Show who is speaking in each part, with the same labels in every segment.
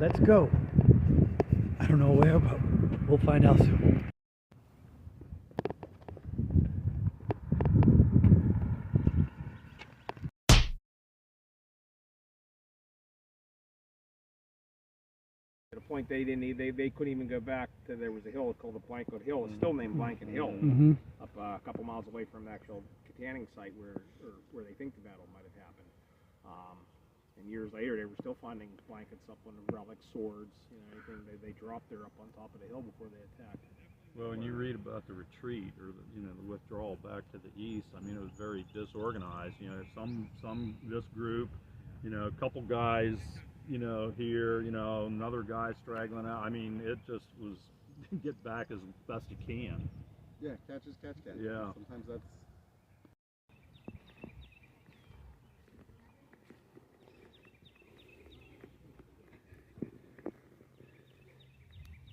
Speaker 1: Let's go. I don't know where, but we'll find out soon.
Speaker 2: At a point they couldn't even go back to, there was a hill called the Blanket Hill. It's still named Blanket Hill, up a couple miles away from the actual canning site where they think the battle might have happened. And years later, they were still finding blankets up on the relics, swords, anything they dropped there up on top of the hill before they attacked.
Speaker 3: Well, when you read about the retreat or the withdrawal back to the east, I mean, it was very disorganized. This group, a couple guys, here, another guy straggling out. I mean, it just was get back as best you can.
Speaker 4: Yeah, catch as catch can.
Speaker 3: Yeah.
Speaker 4: Sometimes that's.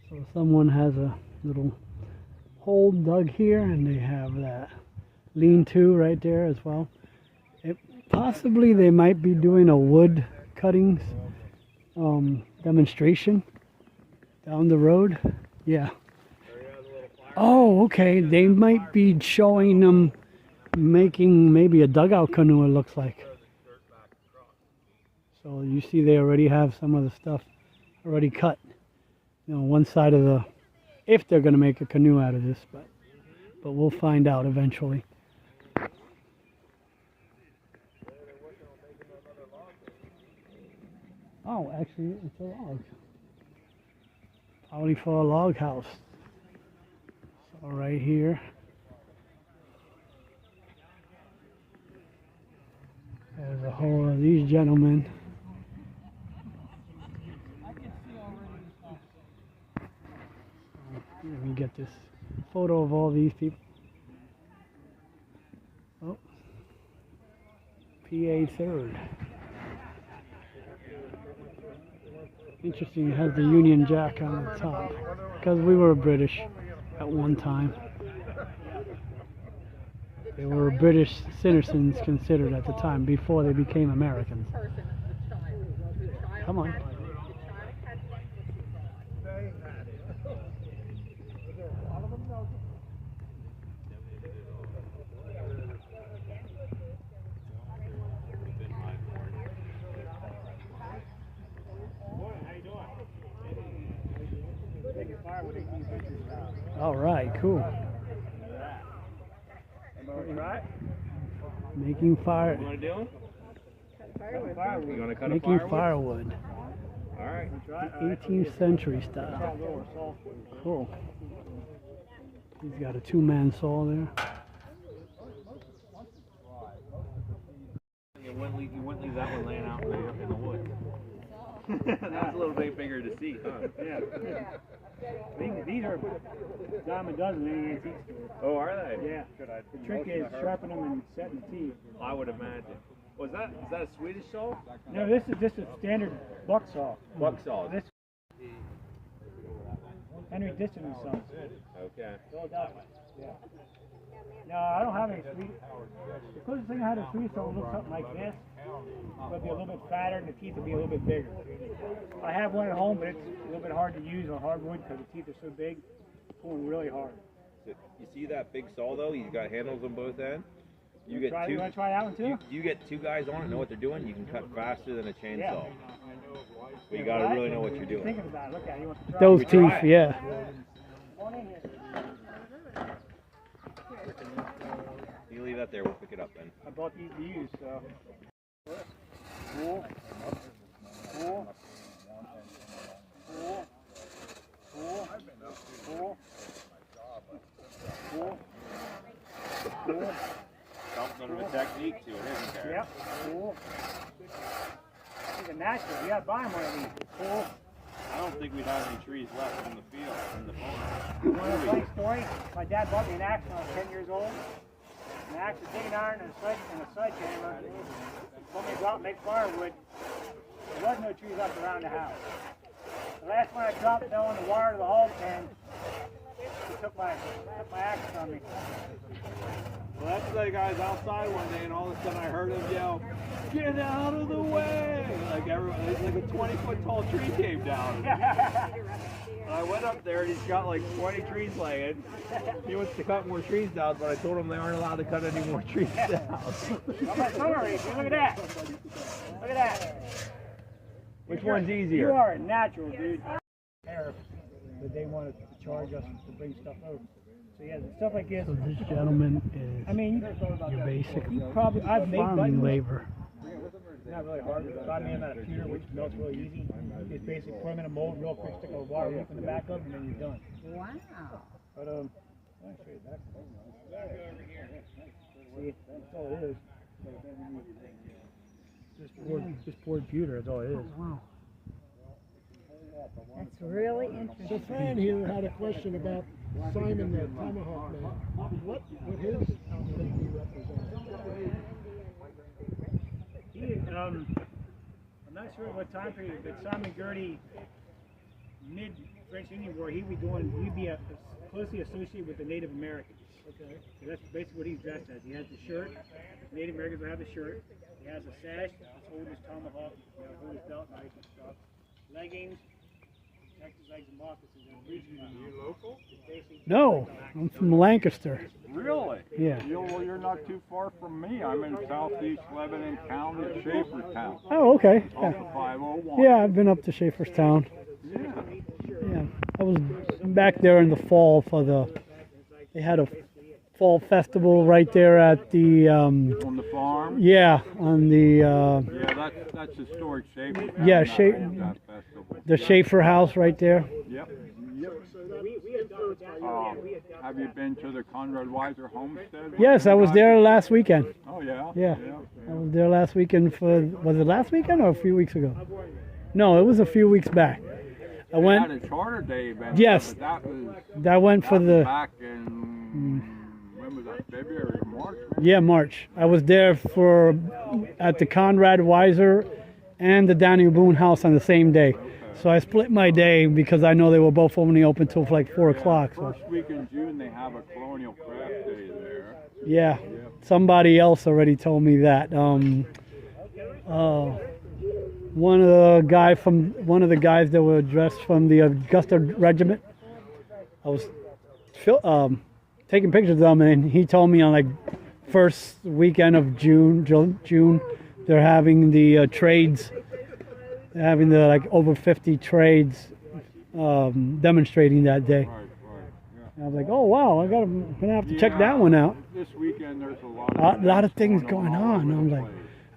Speaker 1: So someone has a little hole dug here, and they have that lean-to right there as well. Possibly they might be doing a wood cuttings demonstration down the road. Yeah. Oh, okay. They might be showing them making maybe a dugout canoe, it looks like. So you see they already have some of the stuff already cut. One side of the, if they're going to make a canoe out of this, but we'll find out eventually. Oh, actually, it's a log. Probably for a log house. So right here. There's a whole of these gentlemen. Let me get this photo of all these people. Oh, PA 3rd. Interesting, it has the Union Jack on the top because we were British at one time. They were British citizens considered at the time before they became Americans. Come on. All right, cool. Making fire.
Speaker 2: You want to do it? You want to cut
Speaker 1: Making firewood.
Speaker 2: All right.
Speaker 1: 18th century style. Cool. He's got a two-man saw there.
Speaker 2: You wouldn't leave that one laying out in the wood. That's a little bit bigger to see, huh?
Speaker 5: Yeah. These are dime a dozen in the antique store.
Speaker 2: Oh, are they?
Speaker 5: Yeah. The trick is sharpening them and setting the teeth.
Speaker 2: I would imagine. Is that a Swedish saw?
Speaker 5: No, this is just a standard buck saw.
Speaker 2: Buck saw.
Speaker 5: This Henry Disson's saw.
Speaker 2: Okay.
Speaker 5: Philadelphia. Yeah. No, I don't have any Swedish. The closest thing I had a Swedish saw would look something like this. It would be a little bit fatter and the teeth would be a little bit bigger. I have one at home, but it's a little bit hard to use on hardwood because the teeth are so big. It's pulling really hard.
Speaker 6: So you see that big saw though? He's got handles on both ends. You
Speaker 5: want to try that one too?
Speaker 6: You get two guys on it, know what they're doing. You can cut faster than a chainsaw.
Speaker 5: Yeah.
Speaker 6: But you got to really know what you're doing.
Speaker 5: Thinking about it. Look at it. He wants to try
Speaker 1: Those
Speaker 5: it.
Speaker 1: teeth, yeah.
Speaker 5: Come on in here.
Speaker 6: You leave that there. We'll pick it up then.
Speaker 5: I bought these to use, so. Cool. Cool. Cool. Cool. Cool. Cool. Cool.
Speaker 6: Something of a technique to it, isn't there?
Speaker 5: Yep. Cool. These are natural. You gotta buy them one of these. Cool.
Speaker 6: I don't think we'd have any trees left in the field, in the forest.
Speaker 5: You want a funny story? My dad bought me an axe when I was 10 years old. An axe, a digging iron, and a sledgehammer. Told me to go out and make firewood. There was no trees up around the house. The last one I dropped fell in the wire to the hog pen. He took my axe from me.
Speaker 6: Well, that's the guy was outside one day, and all of a sudden I heard him yell, "Get out of the way!" Like everyone, it's like a 20-foot tall tree came down. And I went up there, and he's got like 20 trees laying. He wants to cut more trees down, but I told him they aren't allowed to cut any more trees down.
Speaker 5: Sorry, look at that. Look at that.
Speaker 6: Which one's easier?
Speaker 5: You are a natural, dude. But they wanted to charge us to bring stuff over. So yeah, stuff like this.
Speaker 1: So this gentleman is
Speaker 5: I mean,
Speaker 1: your basic
Speaker 5: I've made
Speaker 1: farming
Speaker 5: buttons.
Speaker 1: labor.
Speaker 5: It's not really hard. I made them out of pewter, which melts really easy. Just basically put them in a mold real quick, stick a wire loop in the back of them, and then you're done.
Speaker 7: Wow.
Speaker 5: But I'll show you that. See, that's all it is. Just poured pewter. That's all it is.
Speaker 1: Wow.
Speaker 7: That's really interesting.
Speaker 8: So Fran here had a question about Simon the Tomahawk Man. What would his outfit be representing?
Speaker 5: I'm not sure what time period, but Simon Gertie, mid-French Indian War, he'd be closely associated with the Native Americans. Okay. So that's basically what he's dressed as. He has the shirt. Native Americans will have the shirt. He has a sash that's holding his tomahawk, hold his belt knife and stuff. Leggings, Texas legs and moccasins. Are you local?
Speaker 1: No, I'm from Lancaster.
Speaker 3: Really?
Speaker 1: Yeah.
Speaker 3: You're not too far from me. I'm in southeast Lebanon County, Schaefertown.
Speaker 1: Oh, okay.
Speaker 3: Off
Speaker 1: Yeah.
Speaker 3: the 501.
Speaker 1: Yeah, I've been up to Schaeferstown. Yeah, I was back there in the fall for they had a fall festival right there at the,
Speaker 3: On the farm?
Speaker 1: yeah, on the,
Speaker 3: Yeah, that's historic Schaefertown.
Speaker 1: yeah,
Speaker 3: that festival.
Speaker 1: the Schaefer house right there.
Speaker 3: Yep. Have you been to the Conrad Weiser homestead?
Speaker 1: Yes, I was there last weekend.
Speaker 3: Oh, yeah?
Speaker 1: Yeah. I was there last weekend was it last weekend or a few weeks ago? No, it was a few weeks back. I
Speaker 3: They
Speaker 1: went,
Speaker 3: had a charter day event.
Speaker 1: Yes.
Speaker 3: But
Speaker 1: that went for the,
Speaker 3: back in, when was that, February or March?
Speaker 1: yeah, March. I was there at the Conrad Weiser and the Daniel Boone house on the same day. So I split my day because I know they were both only open till like 4 o'clock. So
Speaker 3: First week in June, they have a Colonial craft day there.
Speaker 1: yeah, somebody else already told me that. One of the guys that were dressed from the Augusta Regiment. I was taking pictures of them, and he told me on like first weekend of June, they're having the trades. They're having the like over 50 trades demonstrating that day.
Speaker 3: Right, yeah.
Speaker 1: I was like, oh wow, I'm gonna have to check that one out.
Speaker 3: This weekend, there's a lot
Speaker 1: A lot of things going on. I'm like,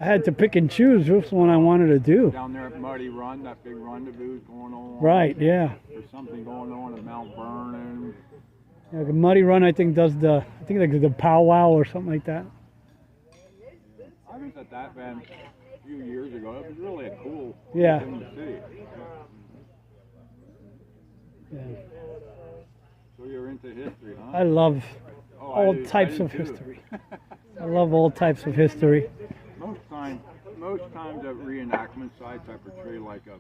Speaker 1: I had to pick and choose which one I wanted to do.
Speaker 3: Down there at Muddy Run, that big rendezvous is going on.
Speaker 1: Right, yeah.
Speaker 3: There's something going on at Mount Vernon.
Speaker 1: Yeah, the Muddy Run, I think, does like the powwow or something like that.
Speaker 3: I was at that event a few years ago. It was really a cool
Speaker 1: Yeah.
Speaker 3: thing to see.
Speaker 1: Yeah.
Speaker 3: So you're into history, huh?
Speaker 1: I love
Speaker 3: Oh,
Speaker 1: all
Speaker 3: I
Speaker 1: types
Speaker 3: do
Speaker 1: of
Speaker 3: too.
Speaker 1: history. I love all types of history.
Speaker 3: Most times at reenactment sites, I portray like a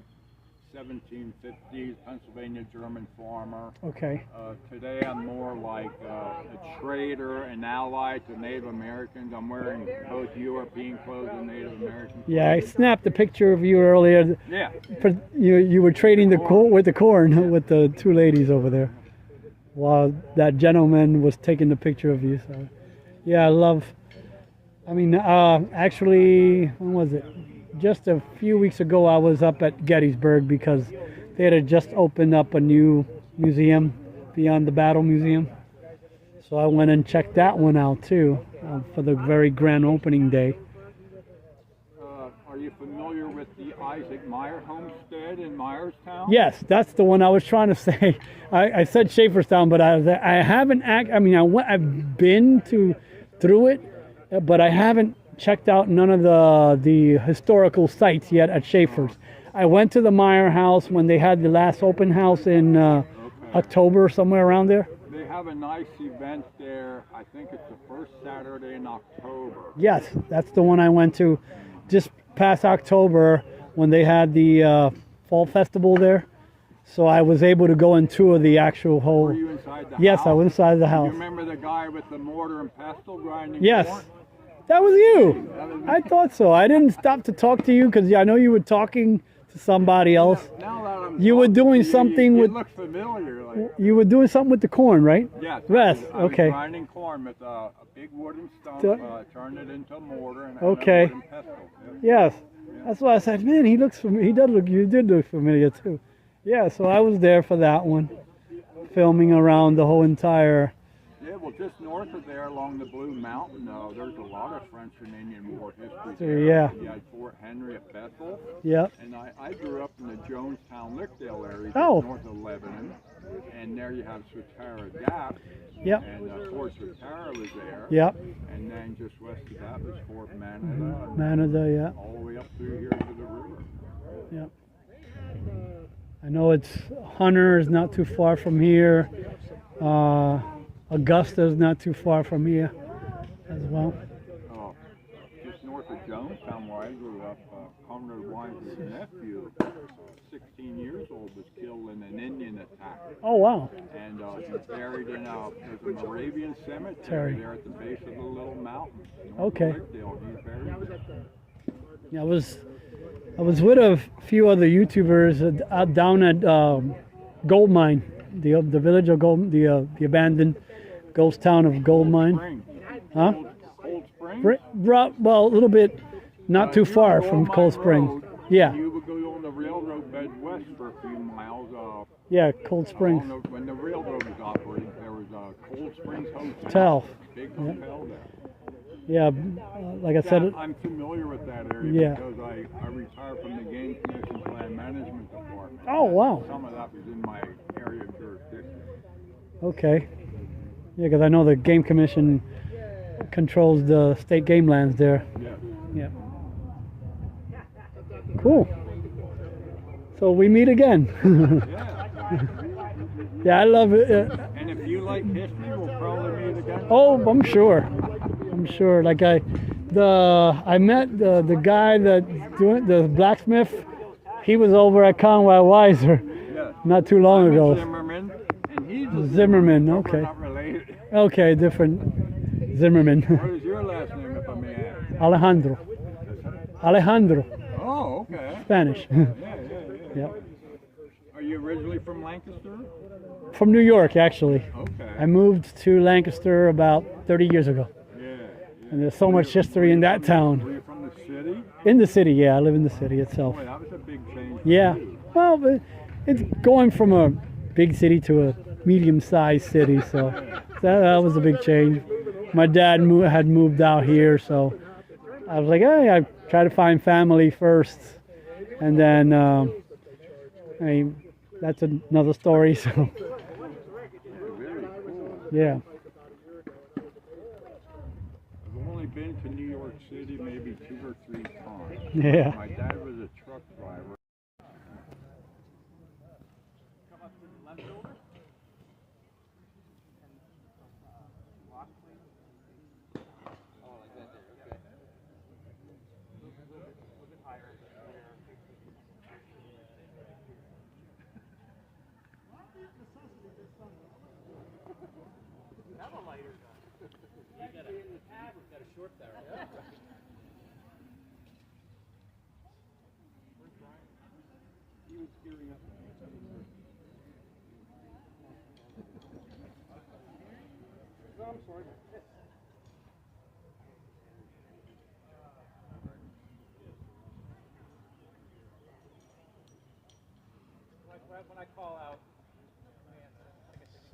Speaker 3: 1750s Pennsylvania German farmer.
Speaker 1: Okay.
Speaker 3: Today I'm more like a trader and ally to Native Americans. I'm wearing both European clothes and Native American clothes.
Speaker 1: Yeah, I snapped a picture of you earlier.
Speaker 3: Yeah.
Speaker 1: You were trading the corn with the the two ladies over there, while that gentleman was taking the picture of you. So, yeah, I love. I mean, actually, when was it? Just a few weeks ago, I was up at Gettysburg because they had just opened up a new museum, Beyond the Battle Museum. So I went and checked that one out too for the very grand opening day.
Speaker 3: Are you familiar with the Isaac Meyer homestead in Myerstown?
Speaker 1: Yes, that's the one I was trying to say. I said Schaeferstown, but I haven't. I've been through it, but I haven't checked out none of the historical sites yet at Schaefer's. I went to the Meyer house when they had the last open house in October, somewhere around there.
Speaker 3: They have a nice event there. I think it's the first Saturday in October.
Speaker 1: Yes, that's the one I went to just past October when they had the fall festival there. So I was able to go and tour the actual whole.
Speaker 6: Were you inside the
Speaker 1: Yes,
Speaker 6: house?
Speaker 1: I was inside the
Speaker 6: Do
Speaker 1: house.
Speaker 6: you remember the guy with the mortar and pestle grinding
Speaker 1: Yes,
Speaker 6: corn?
Speaker 1: that was you.
Speaker 6: That was-
Speaker 1: I thought so. I didn't stop to talk to you because I know you were talking to somebody else.
Speaker 6: Now that I'm
Speaker 1: You were
Speaker 6: talking
Speaker 1: doing
Speaker 6: to you,
Speaker 1: something
Speaker 6: you
Speaker 1: with-
Speaker 6: look familiar. Like,
Speaker 1: You were doing something with the corn, right?
Speaker 6: yes.
Speaker 1: Yes,
Speaker 6: I was
Speaker 1: okay.
Speaker 6: grinding corn with a big wooden stump,
Speaker 1: So-
Speaker 6: turned it into a mortar and
Speaker 1: Okay.
Speaker 6: a wooden pestle. Yeah.
Speaker 1: Yes. That's why I said, man, he looks he does look, you did look familiar too. Yeah, so I was there for that one, filming around the whole entire.
Speaker 6: Yeah, well, just north of there, along the Blue Mountain, there's a lot of French and Indian War history there.
Speaker 1: Yeah.
Speaker 6: You had Fort Henry at Bethel,
Speaker 1: Yep.
Speaker 6: and I grew up in the Jonestown, Lickdale area, just
Speaker 1: Oh.
Speaker 6: north of Lebanon, and there you have Swatara Gap,
Speaker 1: Yep.
Speaker 6: and Fort Swatara was there,
Speaker 1: Yep.
Speaker 6: and then just west of that was Fort Manada,
Speaker 1: Manada, yeah.
Speaker 6: all the way up through here to the river.
Speaker 1: Yep. I know it's Hunter is not too far from here. Augusta is not too far from here as well.
Speaker 6: Oh, just north of Jonestown, where I grew up, Conrad Weiser's nephew, 16 years old, was killed in an Indian attack.
Speaker 1: Oh wow.
Speaker 6: And he's buried in there's a Moravian cemetery there at the base of the little mountain. north of
Speaker 1: Okay.
Speaker 6: Lickdale. He's buried there.
Speaker 1: Yeah, I was with a few other YouTubers down at Gold Mine, the village of Gold, the abandoned ghost town of Gold Mine.
Speaker 6: Spring.
Speaker 1: Huh?
Speaker 6: Cold Spring?
Speaker 1: Well, a little bit, not too
Speaker 6: You
Speaker 1: far
Speaker 6: go on
Speaker 1: from
Speaker 6: my
Speaker 1: Cold Springs.
Speaker 6: road,
Speaker 1: Yeah,
Speaker 6: You would go on the railroad bed west for a few miles.
Speaker 1: yeah, Cold Springs.
Speaker 6: When the railroad was operating, there was a Cold Springs Hotel.
Speaker 1: Tell.
Speaker 6: Big hotel there.
Speaker 1: Yeah, like I said,
Speaker 6: I'm familiar with that area
Speaker 1: Yeah.
Speaker 6: because I retired from the Game Commission's Land Management Department.
Speaker 1: Oh, wow.
Speaker 6: Some of that was in my area of jurisdiction.
Speaker 1: okay. Yeah, because I know the Game Commission controls the state game lands there.
Speaker 6: Yes.
Speaker 1: Yeah. Cool. So we meet again.
Speaker 6: Yeah.
Speaker 1: Yeah, I love it.
Speaker 6: And if you like history, we'll probably meet again.
Speaker 1: Oh, I'm sure. I'm sure. Like I met the guy that doing the blacksmith. He was over at Conrad Weiser
Speaker 6: Yes.
Speaker 1: not too long
Speaker 6: I'm a
Speaker 1: ago.
Speaker 6: Zimmerman, and he's a
Speaker 1: Zimmerman,
Speaker 6: but
Speaker 1: okay.
Speaker 6: We're not related.
Speaker 1: Okay, different Zimmerman.
Speaker 6: What is your last name, if I may ask?
Speaker 1: Alejandro. Alejandro,
Speaker 6: Oh, okay.
Speaker 1: Spanish.
Speaker 6: Yeah.
Speaker 1: Yep.
Speaker 6: Are you originally from Lancaster?
Speaker 1: From New York, actually.
Speaker 6: Okay.
Speaker 1: I moved to Lancaster about 30 years ago.
Speaker 6: Yeah.
Speaker 1: And there's so much history in that
Speaker 6: Were
Speaker 1: town.
Speaker 6: you from the city?
Speaker 1: In the city, yeah, I live in the city itself.
Speaker 6: Boy, that was a big change. for
Speaker 1: Yeah.
Speaker 6: you.
Speaker 1: Well, but it's going from a big city to a medium-sized city, so that was a big change. My dad had moved out here, so I was like, hey, I try to find family first, and then I mean, that's another story. So
Speaker 6: Very cool.
Speaker 1: yeah,
Speaker 6: I've only been to New York City maybe 2 or 3 times.
Speaker 1: yeah.
Speaker 6: My dad was a truck driver.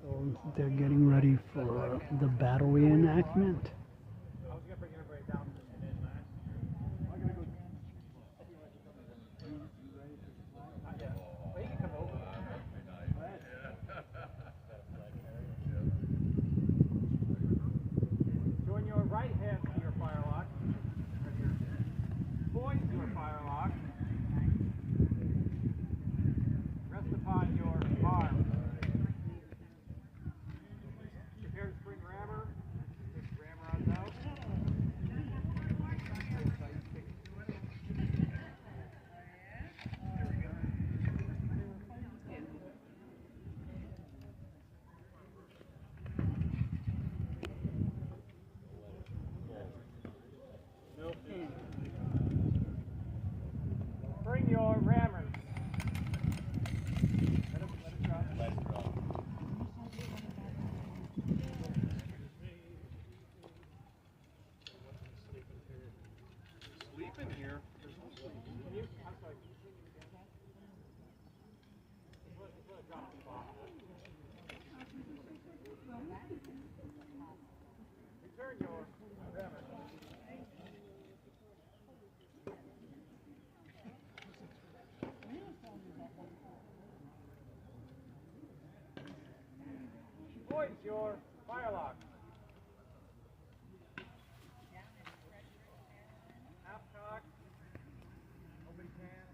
Speaker 1: So they're getting ready for the battle reenactment.
Speaker 2: Join your right hand to your firelock. Right here. Point your firelock. Rest upon your arm. Prepare to spring rammer. Take the rammer out Poise your firelock. Half cock. Open can.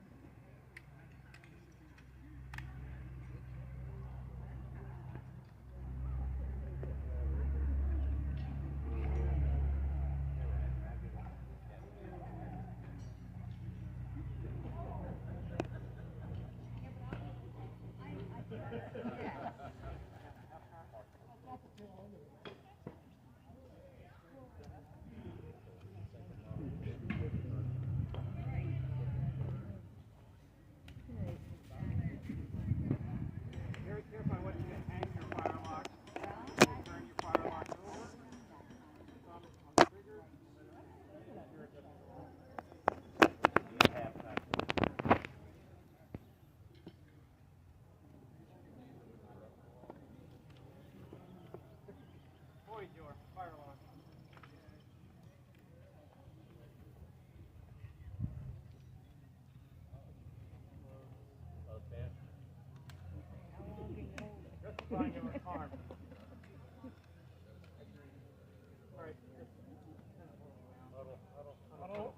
Speaker 2: Very careful on what you hang your firelock. Turn your firelock over. Thumb on the trigger. Poise your firelock. Justifying your arm. All right. Huddle.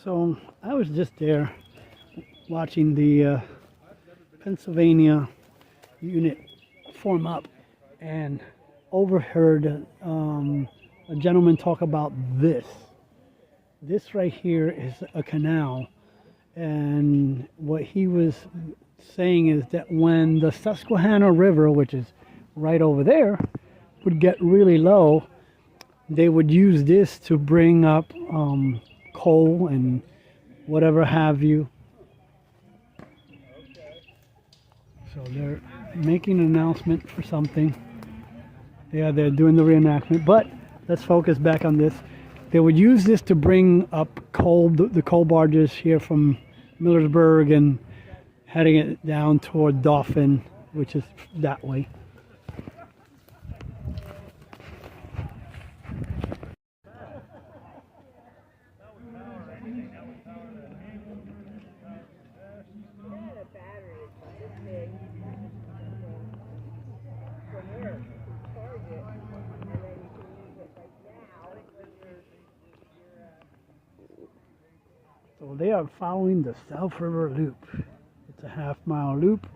Speaker 1: So I was just there watching the Pennsylvania unit form up and overheard a gentleman talk about this. This right here is a canal, and what he was saying is that when the Susquehanna River, which is right over there, would get really low, they would use this to bring up coal and whatever have you. So they're making an announcement for something. Yeah, they're doing the reenactment, but let's focus back on this. They would use this to bring up coal, the coal barges here from Millersburg and heading it down toward Dauphin, which is that way. So they are following the South River Loop. It's a half-mile loop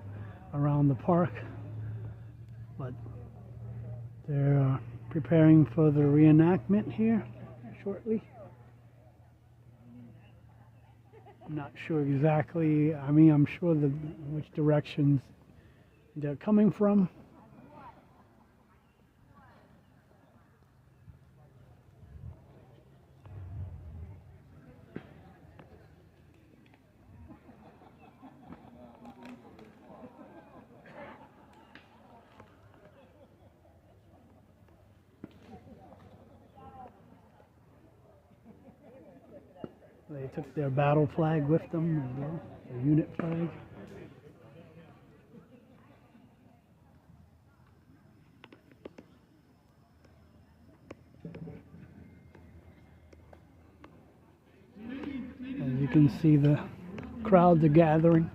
Speaker 1: around the park, but they're preparing for the reenactment here shortly. I'm not sure exactly. I mean, I'm sure which directions they're coming from. They took their battle flag with them as well, their unit flag. As you can see, the crowds are gathering.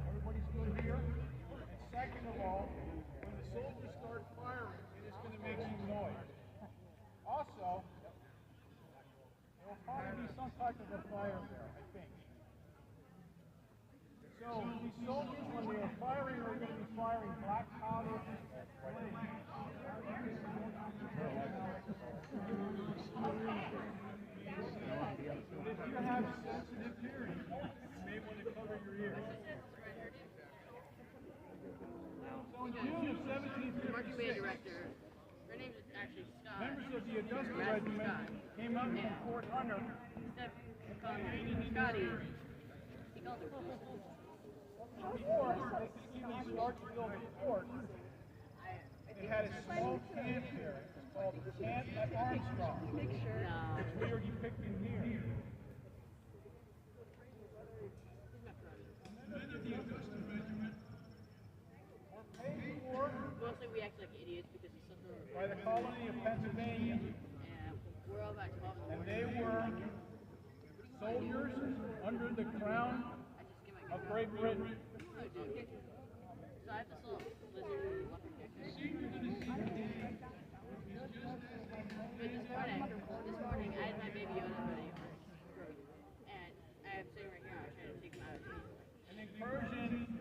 Speaker 2: Everybody's good here. And second of all, when the soldiers start firing, it is going to
Speaker 5: firing black powder. If you have sensitive hearing, you may want to cover your ears. So in June of 1756, members of the Augusta Regiment came up from Fort Hunter. Before they could even start to build a fort, they had a small camp here. It's called the Camp at Armstrong, which we are depicting here. The men of the Augusta Regiment were paid for
Speaker 7: Mostly we act like idiots because it's such a...
Speaker 5: by the colony of Pennsylvania,
Speaker 7: We're all about 12
Speaker 5: and they were soldiers under the crown of Great Britain.
Speaker 7: So I have this little lizard leopard cactus. But this morning I had my baby Yoda ready. And I have sitting right here, I was trying to take him out of the
Speaker 5: An incursion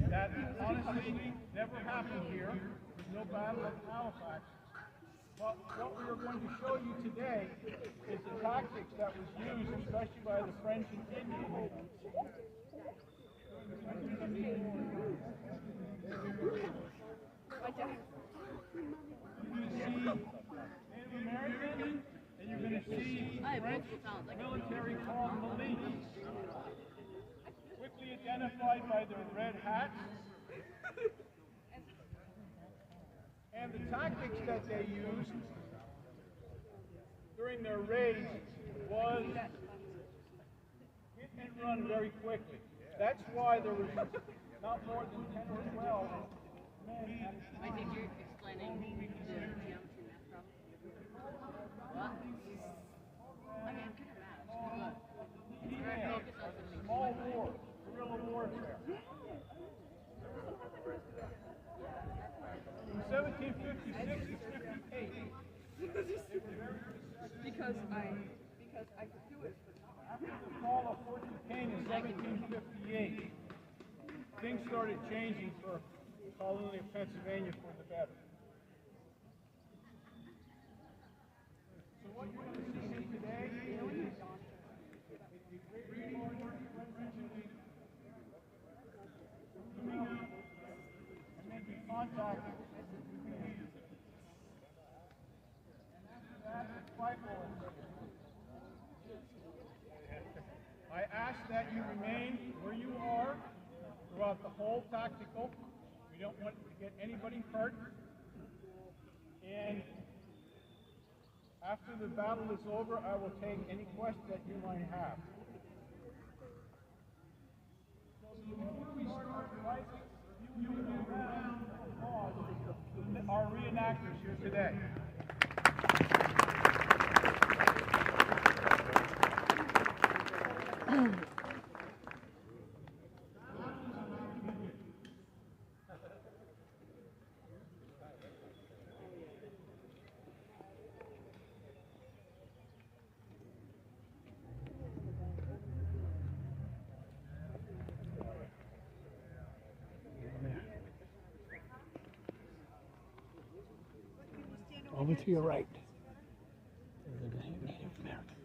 Speaker 5: that honestly never happened here. There's no battle of Halifax. But what we are going to show you today is the tactics that was used, especially by the French and Indians. You're going to see Native American and you're going to see French military called police, quickly identified by their red hats. And the tactics that they used during their raids was hit and run very quickly. That's why there was not more than 10 or 12 men.
Speaker 7: I think you're explaining the geometry math problem. What? I mean, I'm good at math. Look. We're going to focus on something.
Speaker 5: Small war, guerrilla warfare. From 1756 to 58.
Speaker 9: Because I could do it.
Speaker 5: After the fall of Fort Augusta in 1758, things started changing for the colony of Pennsylvania for the better. So what you're going to see here today is and making contact with I ask that you remain where you are throughout the whole tactical. We don't want to get anybody hurt. And after the battle is over, I will take any questions that you might have. So before we start fighting, you will be around our reenactors here today.
Speaker 1: Over to your right. There's a Native American.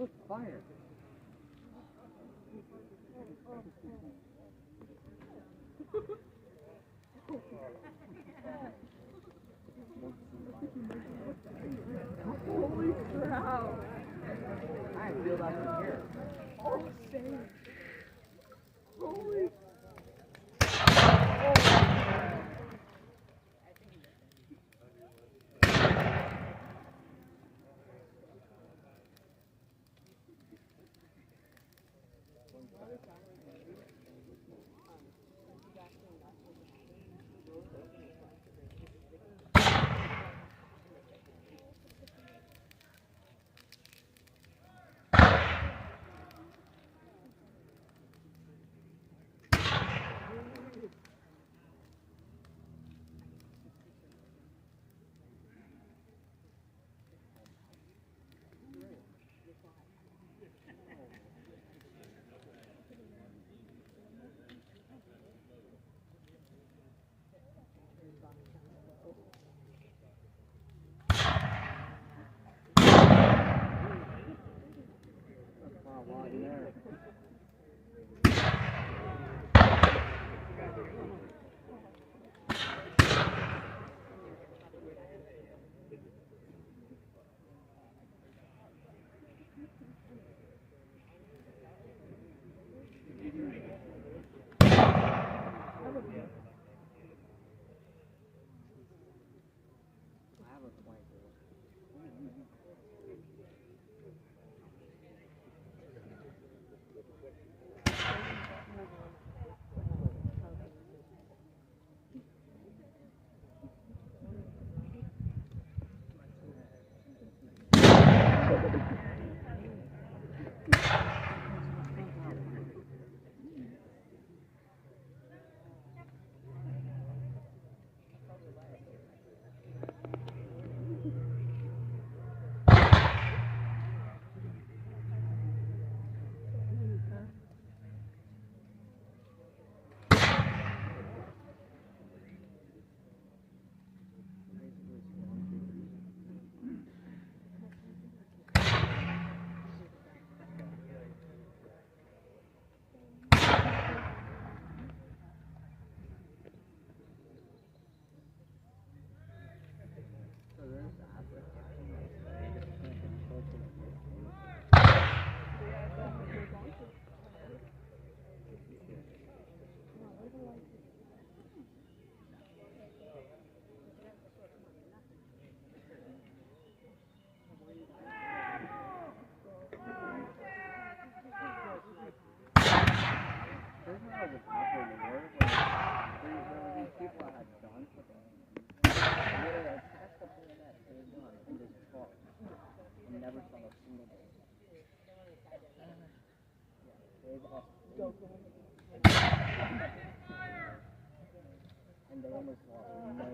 Speaker 4: Look, fire.
Speaker 9: Holy crap!
Speaker 4: I feel like I'm here.
Speaker 9: Oh, same. Holy.
Speaker 4: And they almost lost no.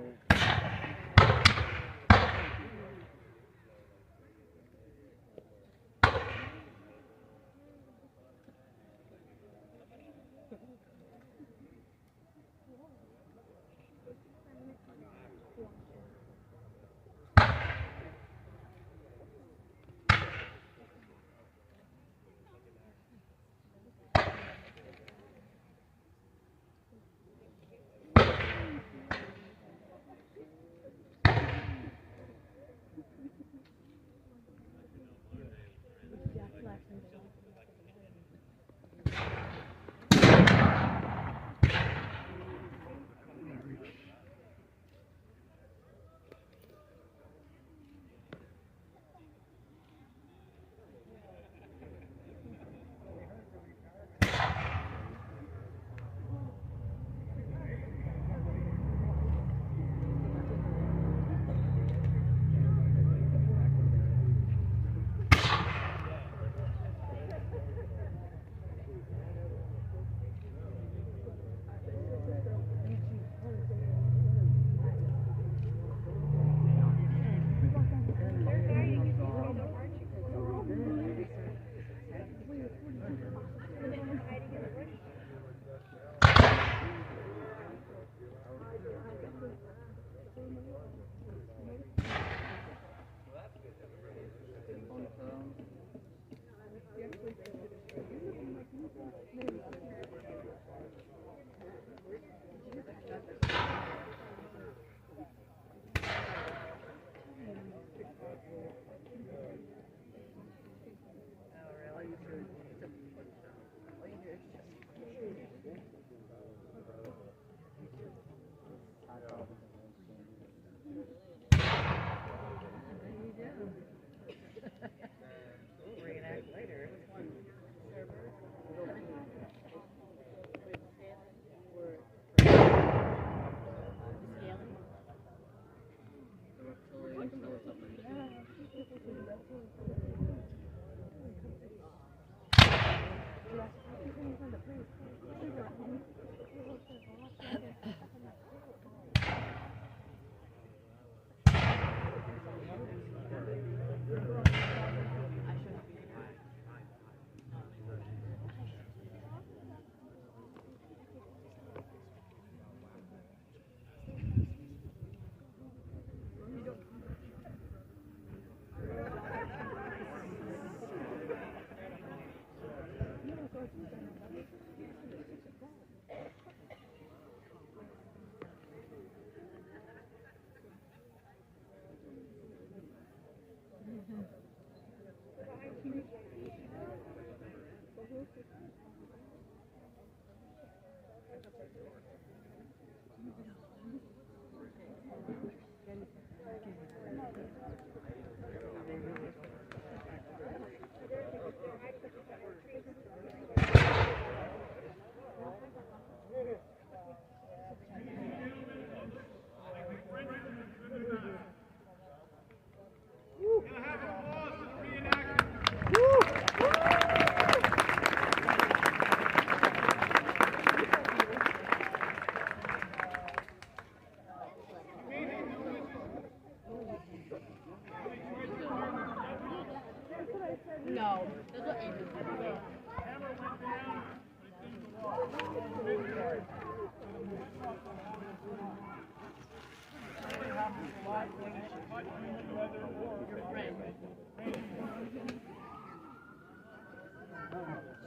Speaker 6: hot when it's hot humid weather or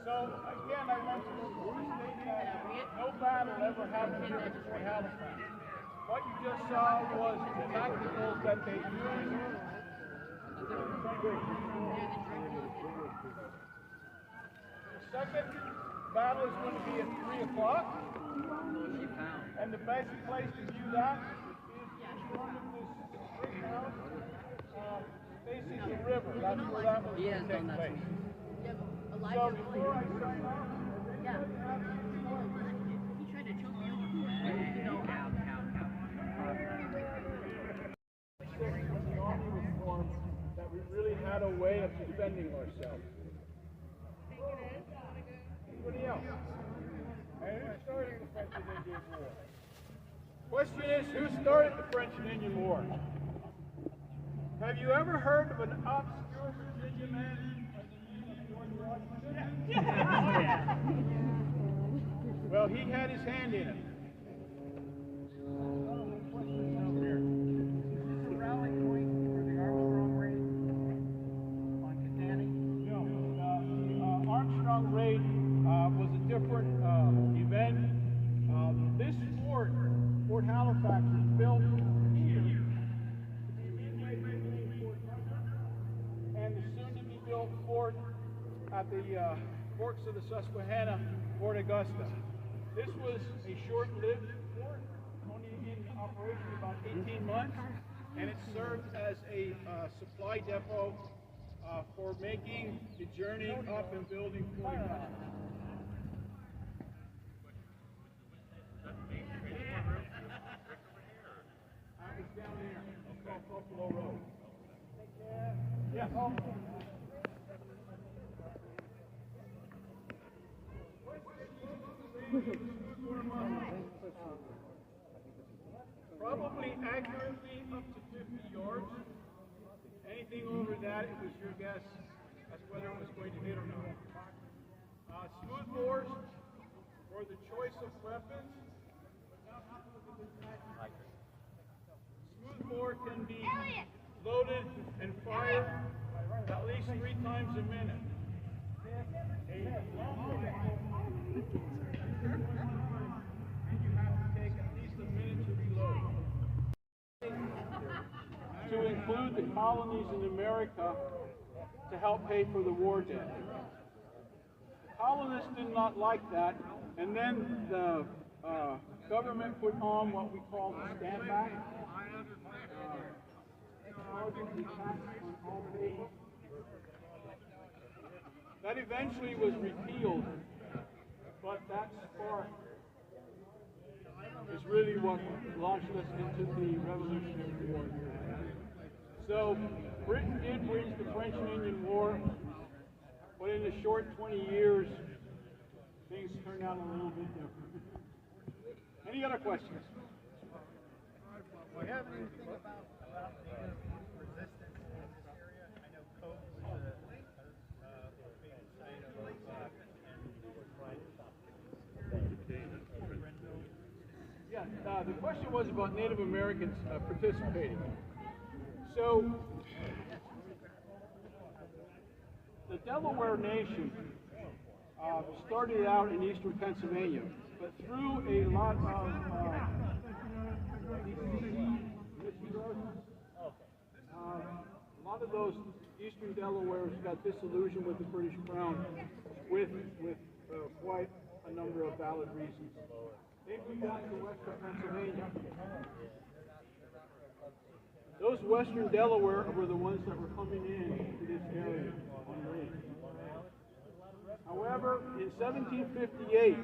Speaker 6: so again, I mentioned no battle ever happened here at Fort Halifax. What you just saw was the tacticals that they used. The second battle is going to be at 3 o'clock. And the best place to view that is in front of this big house facing the river. That's where that was going to take place. So before I sign off,
Speaker 7: He tried to choke me over.
Speaker 6: when the army was formed, that we really had a way of defending ourselves. Anybody else? And who started the French and Indian War? Question is, who started the French and Indian War? Have you ever heard of an obscure Virginia man by the name of George Washington? Yeah. Well, he had his hand in it. Armstrong raid was a different event. This fort, Fort Halifax, was built here midway between Fort Augusta and the soon-to-be-built fort at the forks of the Susquehanna, Fort Augusta. This was a short-lived fort, only in operation about 18 months, and it served as a supply depot for making the journey up and building fortifications. I was down there. It's called Buffalo Road. Yeah. Probably accurately up to 50 yards. Anything over that, it was your guess as to whether it was going to hit or not. Smooth bores were the choice of weapons. Smooth bore can be loaded and fired at least 3 times a minute. And you have to take at least a minute to reload. To include the colonies in America to help pay for the war debt. The colonists did not like that, and then the government put on what we call the standback. That eventually was repealed, but that spark is really what launched us into the Revolutionary War. So Britain did win the French and Indian War, but in a short 20 years, things turned out a little bit different. Any other questions?
Speaker 10: Do you have anything about Native resistance in this area? I know Cove was a big site of and we're trying to stop it.
Speaker 6: Yeah, the question was about Native Americans participating. So, the Delaware Nation started out in eastern Pennsylvania, but through a lot of a lot of those eastern Delawares got disillusioned with the British Crown with quite a number of valid reasons. They moved out to western Pennsylvania. Those western Delaware were the ones that were coming in to this area on land. However, in 1758,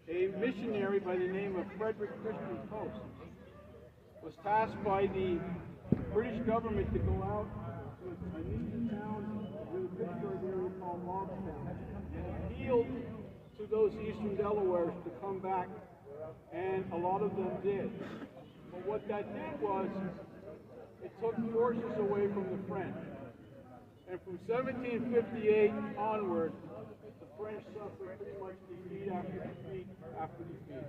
Speaker 6: a missionary by the name of Frederick Christian Post was tasked by the British government to go out to a new town in the Pittsburgh area called Armstrong and appeal to those eastern Delawares to come back, and a lot of them did. But what that did was, it took forces away from the French. And from 1758 onward, the French suffered pretty much defeat after defeat after defeat.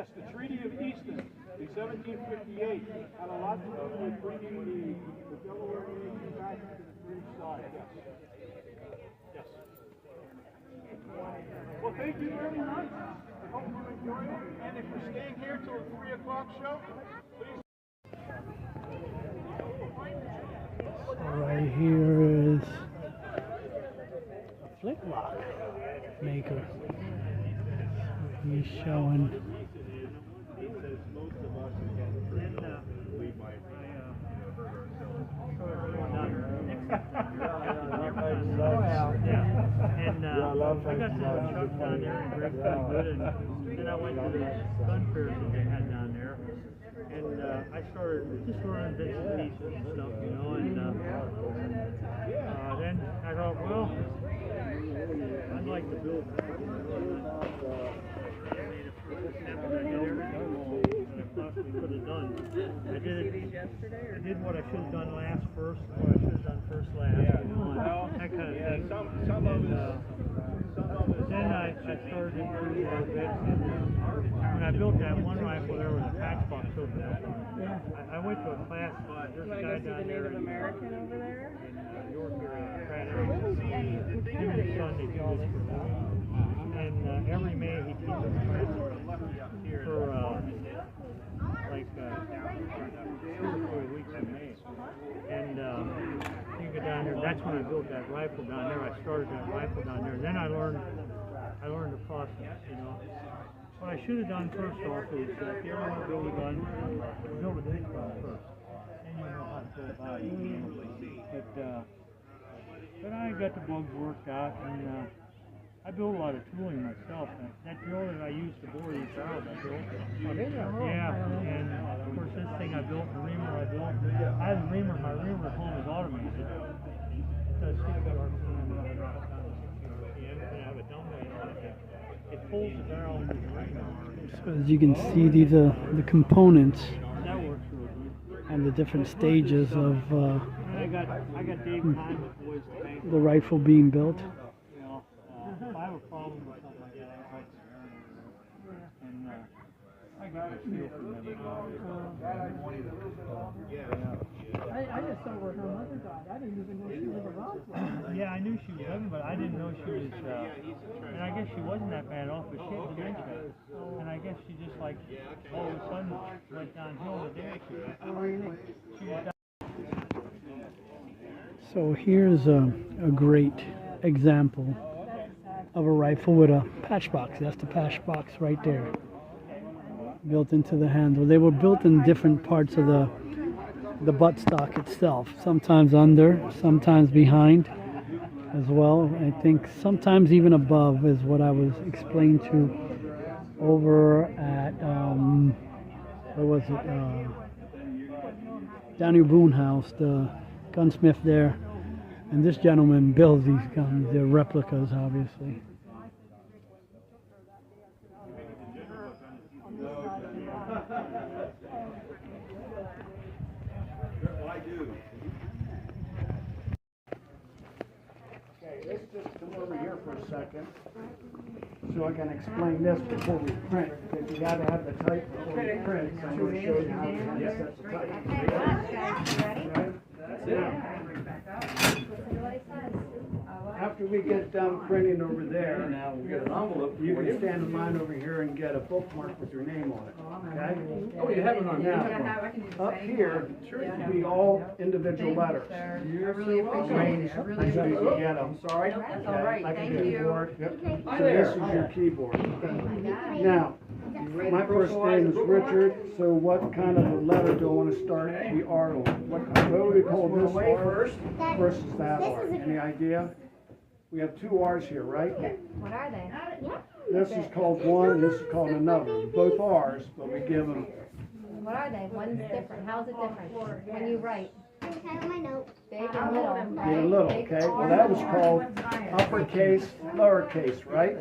Speaker 6: Yes, the Treaty of Easton in 1758 had a lot to do with bringing the Delaware Nation back to the British side. Yes. Yes. Well, thank you very much. I hope you enjoyed it. And if you're staying here till the 3 o'clock show, please.
Speaker 1: So right here is a flintlock maker. He's showing.
Speaker 5: And I got the truck down there and Greg pretty good, and then I went to the gun fairs that they had down there, and I started just learning bits and pieces and stuff, you know, and then I thought, well, I'd like to build could have done. I did what I should have done last first, what I should have done first last. Yeah. You know, well, that kind of thing. Some of it. Then I started improving a little bit. When I built that one rifle there with a patch box over there, I went to a class. There's a guy down there in American over there in York area. Him and his son, they do this for me. And every May he teaches a class for like 2 or 4 weeks in May. And you go down there. That's when I built that rifle down there. I started that rifle down there. Then I learned the process, you know. What I should have done first off is if you ever want to build a gun, build a big gun first. Then you know how to go about it. But I got the bugs worked out, and I built a lot of tooling myself. That drill that I used to bore these barrels, I built. Yeah, and of course this thing I built, the reamer I built. I have a reamer, my reamer at home is automated. It's a 6 RPM, I have a dumb weight on it. It pulls the barrel into the reamer.
Speaker 1: So as you can see, these are the components
Speaker 5: That works real good.
Speaker 1: and the different stages of
Speaker 5: And I got Dave Kahn with boys to paint.
Speaker 1: the rifle being built.
Speaker 5: You know, if I have a problem with something like that, I like to and I got a feel from them.
Speaker 9: I just saw where her mother died. I didn't even know she was around.
Speaker 5: Yeah, I knew she was living, but I didn't know she was, and I guess she wasn't that bad off, but she had dementia. And I guess she just like, all of a sudden went downhill the day she was down.
Speaker 1: So here's a great example of a rifle with a patch box. That's the patch box right there, built into the handle. They were built in different parts of the buttstock itself, sometimes under, sometimes behind as well. I think sometimes even above is what I was explained to over at, where was it, Daniel Boone House, the gunsmith there. And this gentleman builds these guns. They're replicas, obviously.
Speaker 8: Okay, let's just come over here for a second, so I can explain this before we print, because you gotta have the type before you print, so I'm gonna show you how to set the type. After we get done printing over there, now we'll get an envelope. You can stand in line over here and get a bookmark with your name on it. Okay? Oh, you have it on now. Up here should be all individual letters.
Speaker 9: I really appreciate it. I really appreciate it.
Speaker 8: Get them. Sorry.
Speaker 9: That's all right.
Speaker 8: I can
Speaker 9: Thank
Speaker 8: do
Speaker 9: you.
Speaker 8: keyboard. Yep. So this is your keyboard. Now, my first name is Richard, so what kind of a letter do I want to start the R on? What do we call this R versus that R? Any idea? We have two R's here, right?
Speaker 9: What are they?
Speaker 8: This is called one, this is called another. Both R's, but we give them.
Speaker 9: What are they? One's different. How's it different? When you write.
Speaker 11: My note.
Speaker 9: Big and little.
Speaker 8: Big and little, okay? Well, that was called uppercase, lowercase, right?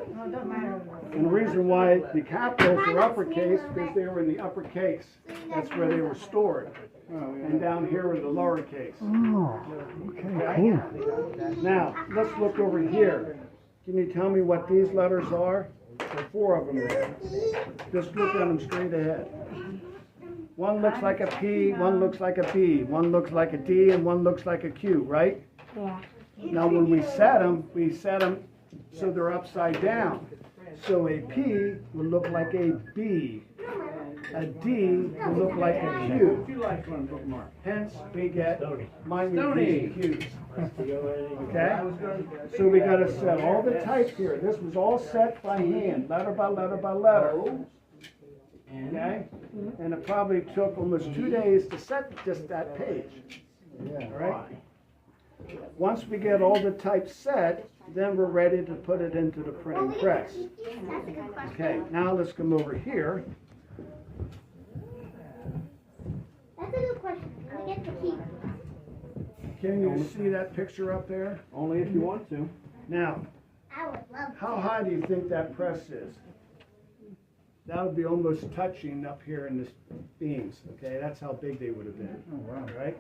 Speaker 8: And the reason why the capitals are uppercase because they were in the uppercase. That's where they were stored. And down here were the lowercase.
Speaker 1: Oh, okay, cool.
Speaker 8: Now, let's look over here. Can you tell me what these letters are? There are 4 of them there. Just look at them straight ahead. One looks like a P, one looks like a B, one looks like a D, and one looks like a Q, right?
Speaker 9: Yeah.
Speaker 8: Now, when we set them so they're upside down. So a P will look like a B. A D will look like a Q. Hence, we get minute P's and Q's. Okay? So we got to set all the types here. This was all set by hand, letter by letter by letter. Okay? And it probably took almost 2 days to set just that page. All right? Once we get all the types set, then we're ready to put it into the printing press. Okay, now let's come over here.
Speaker 11: That's a good question. Can we get the key?
Speaker 8: Can you see that picture up there?
Speaker 6: Only if you want to.
Speaker 8: Now,
Speaker 11: I would love
Speaker 8: how high do you think that press is? That would be almost touching up here in the beams. Okay, that's how big they would have been. Oh, wow. Right?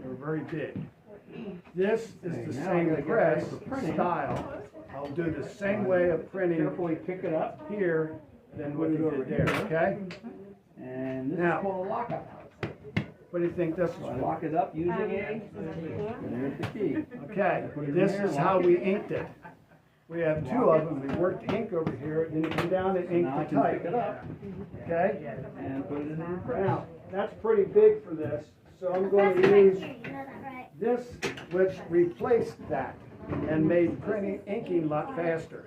Speaker 8: They were very big. This is the same press style. I'll do the same way of printing.
Speaker 6: Carefully pick it up
Speaker 8: Here than what you did there, okay?
Speaker 6: and this
Speaker 8: Now-
Speaker 6: is called a lockout.
Speaker 8: What do you think this is?
Speaker 6: So I lock it up using A, and there's the key.
Speaker 8: Okay, this is how we inked it. We have 2 of them. We worked the ink over here, then you come down and ink
Speaker 6: Now I
Speaker 8: the
Speaker 6: can
Speaker 8: type.
Speaker 6: pick it up
Speaker 8: Okay?
Speaker 6: and put it in the press.
Speaker 8: Now, that's pretty big for this, so I'm going to use this, which replaced that and made printing, inking a lot faster.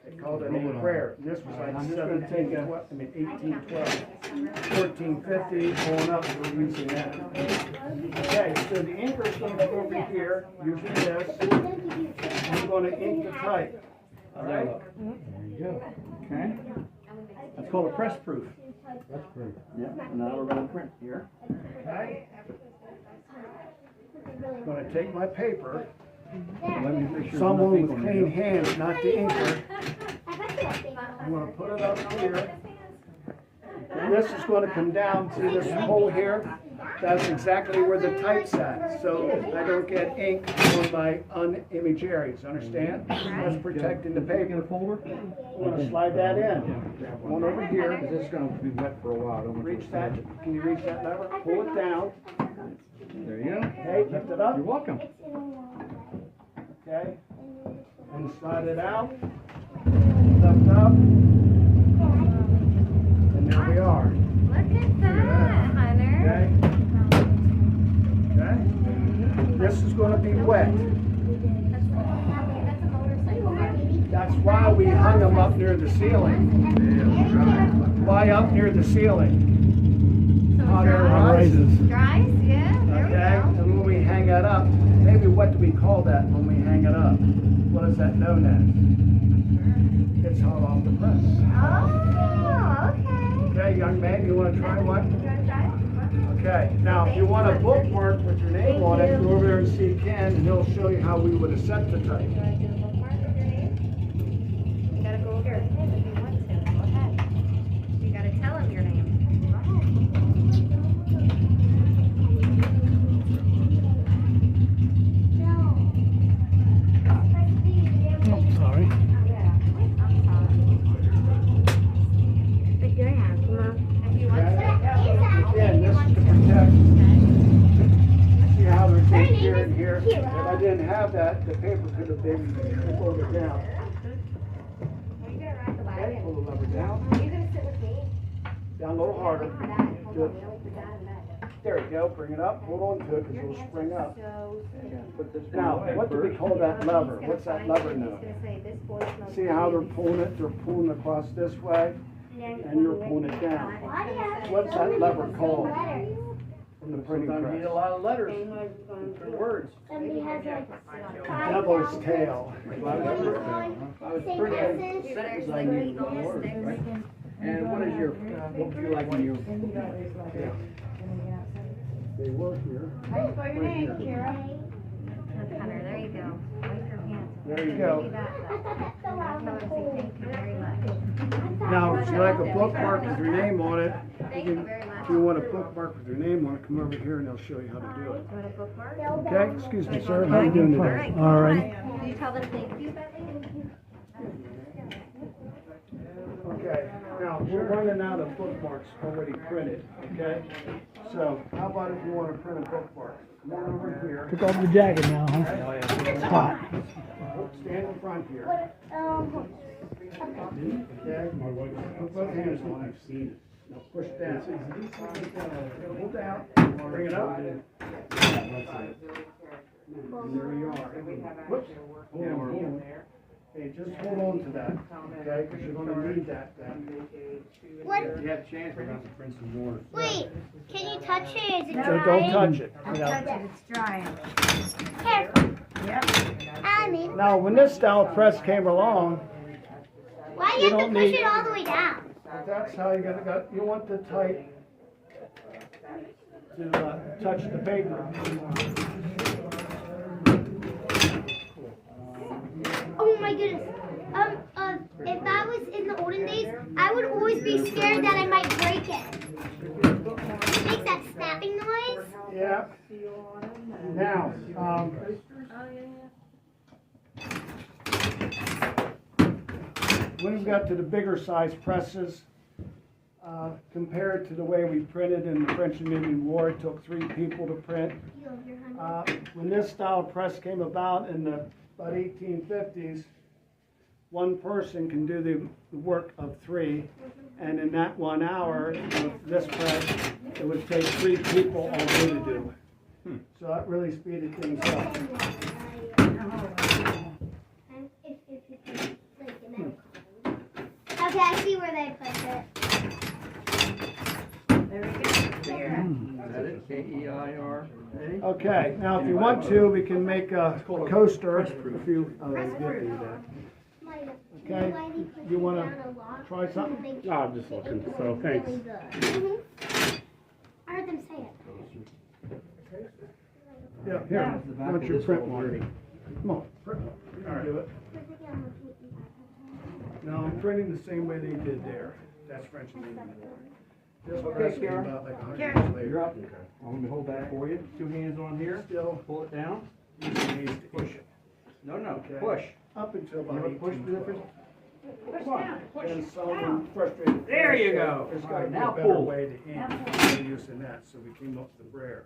Speaker 8: They called it a prayer. And this was like 1812, 1450, going up, we're using that. Okay, so the inker's going to go over here, using this. I'm going to ink the type. All right?
Speaker 6: There you go. Okay. That's called a press proof.
Speaker 8: That's great.
Speaker 6: Yep, now we're gonna print here.
Speaker 8: Okay? I'm going to take my paper.
Speaker 6: Let me make sure
Speaker 8: Someone
Speaker 6: there's
Speaker 8: with
Speaker 6: nothing on
Speaker 8: clean
Speaker 6: the-
Speaker 8: hands, not the inker. I'm going to put it up here. And this is going to come down to this hole here. That's exactly where the type's at. So I don't get ink on my unimaged areas. Understand? That's protecting the
Speaker 6: Get a
Speaker 8: paper.
Speaker 6: folder?
Speaker 8: I'm going to slide that in. One over here.
Speaker 6: Because it's gonna be wet for a while. Don't want you
Speaker 8: Reach
Speaker 6: to
Speaker 8: that.
Speaker 6: slip it.
Speaker 8: Can you reach that lever? Pull it down.
Speaker 6: There you go.
Speaker 8: Okay, lift it up.
Speaker 6: You're welcome.
Speaker 8: Okay. And slide it out. Lift up. And there we are.
Speaker 11: Look at that, Hunter.
Speaker 8: Okay? Okay? This is going to be wet.
Speaker 11: That's a motorcycle.
Speaker 8: That's why we hung them up near the ceiling. Why up near the ceiling? Hot air rises.
Speaker 11: Dries, yeah, there we
Speaker 8: Okay?
Speaker 11: go.
Speaker 8: And when we hang that up, maybe what do we call that when we hang it up? What is that known as? It's hot off the press.
Speaker 11: Oh, okay.
Speaker 8: Okay, young man, you want to try one?
Speaker 11: You wanna try it?
Speaker 8: Okay, now if you want a bookmark with your name on it, go over there and see Ken, and he'll show you how we would have set the type.
Speaker 11: You wanna do a bookmark with your name? You gotta go over if you want to. Go ahead. You gotta tell him your name. Go ahead.
Speaker 1: Oh, sorry.
Speaker 11: Put your hand, come on. If you want to.
Speaker 8: Again, this is to protect. See how there's ink here and here? If I didn't have that, the paper could have been pulled it down.
Speaker 11: Are you gonna ride the
Speaker 8: Okay,
Speaker 11: wagon?
Speaker 8: pull the lever down,
Speaker 11: Are you gonna sit with me?
Speaker 8: down a little harder.
Speaker 11: For that, hold on, really for that and that.
Speaker 8: There you go, bring it up, hold on to it, because
Speaker 11: Your
Speaker 8: it'll
Speaker 11: hands
Speaker 8: spring
Speaker 11: are
Speaker 8: up.
Speaker 11: so sticky.
Speaker 6: Put this
Speaker 8: Now,
Speaker 6: away
Speaker 8: what do we
Speaker 6: first.
Speaker 8: call that lever?
Speaker 11: He's
Speaker 8: What's
Speaker 11: gonna
Speaker 8: that
Speaker 11: find
Speaker 8: lever
Speaker 11: it, and
Speaker 8: know?
Speaker 11: he's gonna say, "This boy smells
Speaker 8: See how they're
Speaker 11: good."
Speaker 8: pulling it? They're pulling across this way, and you're pulling it down. What's that lever called from the printing
Speaker 6: Sometimes you need a
Speaker 8: press?
Speaker 6: lot of letters, different words.
Speaker 11: Somebody has like
Speaker 8: Devil's tail.
Speaker 6: I was printing sentences, I needed one word, right? And what is your, what would you like when you?
Speaker 8: They work here.
Speaker 11: Spell your name, Kara. Hunter, there you go. Wipe your hands.
Speaker 8: There you go.
Speaker 11: I want to say thank you very much.
Speaker 8: Now, if you like a bookmark with your name on it,
Speaker 11: Thank you very much.
Speaker 8: if you want a bookmark with your name on it, come over here and they'll show you how to do it.
Speaker 11: You want a bookmark?
Speaker 8: Okay, excuse me, sir, how you doing today?
Speaker 1: All right.
Speaker 11: Can you tell them thank you?
Speaker 8: Okay, now, we're running out of bookmarks already printed, okay? So, how about if you want to print a bookmark? Come on over here.
Speaker 1: Took off the jacket now, huh? It's hot.
Speaker 8: Stand in front here. Okay? Put both hands on it. Now push down. Hold down. Bring it up. And there you are. Whoops. Hold on. Hey, just hold on to that, okay? Because you're going to need that then.
Speaker 11: What?
Speaker 6: You have a chance, we're going to print some more.
Speaker 11: Wait, can you touch it? Is it
Speaker 8: So
Speaker 11: dry?
Speaker 8: don't touch it.
Speaker 9: Don't touch it, it's drying.
Speaker 11: Careful.
Speaker 9: Yep.
Speaker 11: I mean,
Speaker 8: Now, when this style press came along,
Speaker 11: why
Speaker 8: you
Speaker 11: do you have to
Speaker 8: don't
Speaker 11: push
Speaker 8: need-
Speaker 11: it all the way down?
Speaker 8: that's how you gotta you want the type to touch the paper.
Speaker 11: Oh my goodness. If I was in the olden days, I would always be scared that I might break it. It makes that snapping noise.
Speaker 8: Yeah. Now, when we got to the bigger size presses, compared to the way we printed in the French and Indian War, it took 3 people to print. When this style press came about in the about 1850s, one person can do the work of 3, and in that 1 hour of this press, it would take 3 people all day to do. So that really speeded things up.
Speaker 11: Okay, I see where they put it.
Speaker 9: There we go.
Speaker 6: Is that it? K-E-I-R?
Speaker 8: Okay, now if you want to, we can make a coaster if you give me that. Okay, you want to try something?
Speaker 11: No,
Speaker 12: I'm just looking, so thanks.
Speaker 11: I heard them say it.
Speaker 8: Yeah, here, why don't you print one? Come on, print one. You can do it. No, I'm printing the same way they did there. That's French and Indian War. This press came about like 100 years later.
Speaker 6: You're up. Want me to hold that for you? 2 hands on here.
Speaker 8: Still,
Speaker 6: Pull it down.
Speaker 8: you need to push it.
Speaker 6: No, no,
Speaker 8: Okay.
Speaker 6: push.
Speaker 8: Up until
Speaker 6: You
Speaker 8: about
Speaker 6: want to push the
Speaker 8: 1812.
Speaker 9: Push down.
Speaker 8: And someone frustrated.
Speaker 6: There you go.
Speaker 8: There's got to
Speaker 6: Alright,
Speaker 8: be a
Speaker 6: now
Speaker 8: better
Speaker 6: pull.
Speaker 8: way to ink than using that, so we came up with the brayer.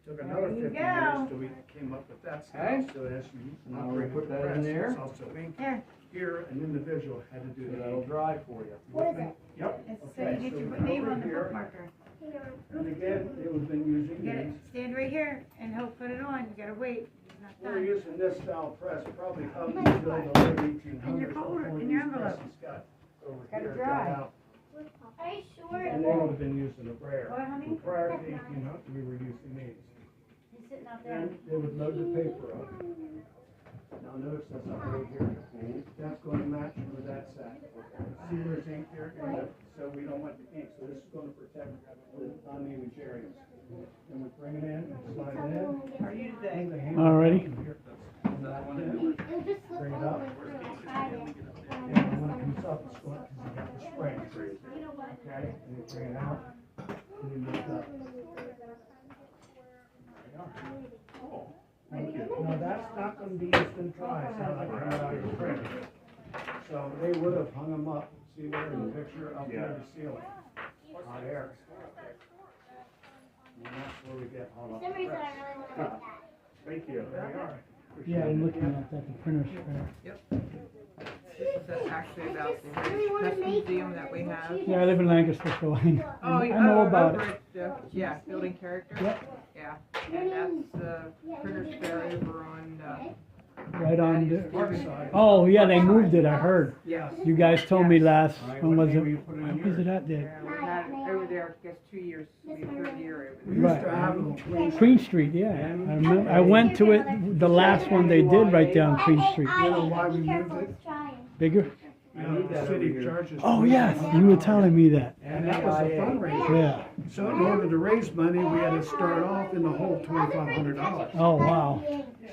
Speaker 8: Took another
Speaker 9: There you
Speaker 8: 50
Speaker 9: go.
Speaker 8: years till we came up with that style,
Speaker 6: Okay.
Speaker 8: so as you
Speaker 6: Now
Speaker 8: operate
Speaker 6: we put
Speaker 8: the
Speaker 6: that in
Speaker 8: press,
Speaker 6: there.
Speaker 8: it's also ink.
Speaker 9: Here,
Speaker 8: Here, an individual had to do
Speaker 6: So
Speaker 8: the
Speaker 6: that'll
Speaker 8: ink.
Speaker 6: dry for you.
Speaker 11: What is it?
Speaker 8: Yep.
Speaker 9: it's so
Speaker 8: Okay,
Speaker 9: you get
Speaker 8: so
Speaker 9: your
Speaker 8: we
Speaker 9: name
Speaker 8: over
Speaker 9: on the
Speaker 8: here,
Speaker 9: bookmarker.
Speaker 8: and again, we've been using
Speaker 9: Get it,
Speaker 8: these.
Speaker 9: stand right here and he'll put it on, you gotta wait, it's not
Speaker 8: We're
Speaker 9: done.
Speaker 8: using this style press probably up until the late 1800s.
Speaker 9: In your folder,
Speaker 8: before
Speaker 9: in your
Speaker 8: these
Speaker 9: envelope.
Speaker 8: presses got over
Speaker 9: Gotta
Speaker 8: here,
Speaker 9: dry.
Speaker 8: got out.
Speaker 11: Are you sure?
Speaker 8: And they would have been using a brayer.
Speaker 9: What, honey?
Speaker 8: And prior to 1800, we were using these.
Speaker 9: He's sitting out there.
Speaker 8: And they would load the paper up. Now notice this up right here. That's going to match where that's at. See where's ink there? So we don't want the ink, so this is going to protect the unused areas. And we bring it in, slide it in.
Speaker 9: How are you today?
Speaker 1: Alrighty.
Speaker 11: It'll just slip
Speaker 8: Bring it
Speaker 11: over
Speaker 8: up.
Speaker 11: through and hide it.
Speaker 8: And when it comes up, it's going to have the spring. Okay, and you bring it out, and you lift up. Thank you. Now, that's not going to be instant dry, it's not like coming out of your printer. So they would have hung them up, see there in the picture, up near the ceiling. Hot air. And that's where we get hung up.
Speaker 11: For some reason, I really want to like that.
Speaker 8: Thank you. There we are.
Speaker 1: Yeah, I'm looking at that, the printer's fair.
Speaker 13: This is actually about the
Speaker 11: I really
Speaker 13: Heritage
Speaker 11: want to
Speaker 13: Press
Speaker 11: make
Speaker 13: Museum
Speaker 11: one.
Speaker 13: that we have.
Speaker 1: Yeah, I live in Lancaster, so I know about
Speaker 13: over
Speaker 1: it.
Speaker 13: at, yeah, building character.
Speaker 1: Yep.
Speaker 13: Yeah, and that's the Printer's Fair over on,
Speaker 1: Right on
Speaker 13: Patty's
Speaker 1: the,
Speaker 13: Field.
Speaker 1: oh, yeah, they moved it, I heard.
Speaker 13: Yeah.
Speaker 1: You guys told me last, when was it?
Speaker 6: name will you put in
Speaker 1: When was it at there?
Speaker 13: Yeah, we've had it over there, I guess 2 years, we have 3rd year over
Speaker 8: We
Speaker 13: there.
Speaker 8: used to have them between.
Speaker 1: Queen Street, yeah. I remember, I went to it, the last one they did right down Queen Street.
Speaker 8: You know why we
Speaker 11: Be
Speaker 8: moved
Speaker 11: careful,
Speaker 8: it?
Speaker 11: it's trying.
Speaker 1: Bigger?
Speaker 8: The city charges.
Speaker 1: Oh, yes, you were telling me that.
Speaker 8: And that was a fundraiser.
Speaker 1: Yeah.
Speaker 8: So in order to raise money, we had to start off in the whole $2,500.
Speaker 1: Oh, wow.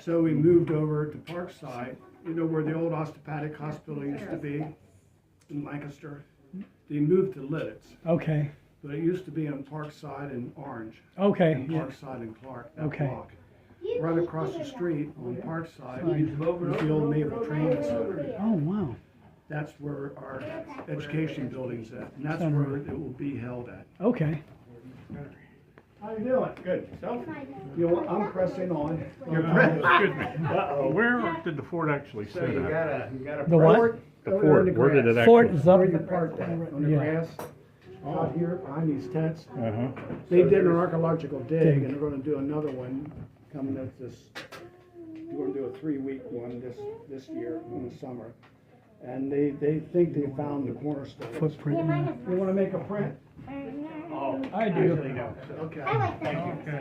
Speaker 8: So we moved over to Parkside, you know where the old osteopathic hospital used to be in Lancaster? They moved to Lidditz,
Speaker 1: Okay,
Speaker 8: but it used to be on Parkside and Orange.
Speaker 1: okay,
Speaker 8: And
Speaker 1: yeah.
Speaker 8: Parkside and Clark, that
Speaker 1: Okay.
Speaker 8: block. Right across the street on Parkside was the old Naval Training Center.
Speaker 1: Oh, wow.
Speaker 8: that's where our education building's at, and that's where it will be held at.
Speaker 1: Okay.
Speaker 8: How you doing? Good. Yourself? You know what, I'm pressing on.
Speaker 12: You're excuse me. Where did the fort actually
Speaker 8: So
Speaker 12: sit
Speaker 8: you
Speaker 12: at?
Speaker 8: got a
Speaker 1: The what?
Speaker 8: fort
Speaker 12: The
Speaker 8: over there in
Speaker 12: fort, where did it actually?
Speaker 1: Fort is up.
Speaker 8: Where you parked at, on the
Speaker 1: Yeah.
Speaker 8: grass, out here behind these tents.
Speaker 12: Uh-huh.
Speaker 8: They did an archaeological dig,
Speaker 1: Dig.
Speaker 8: and they're gonna do another one coming up we're gonna do a 3-week one this year in the summer. And they think they found the cornerstone.
Speaker 1: Footprint. Yeah.
Speaker 8: You wanna make a print?
Speaker 10: Oh,
Speaker 1: I do.
Speaker 8: Okay.
Speaker 11: I like that.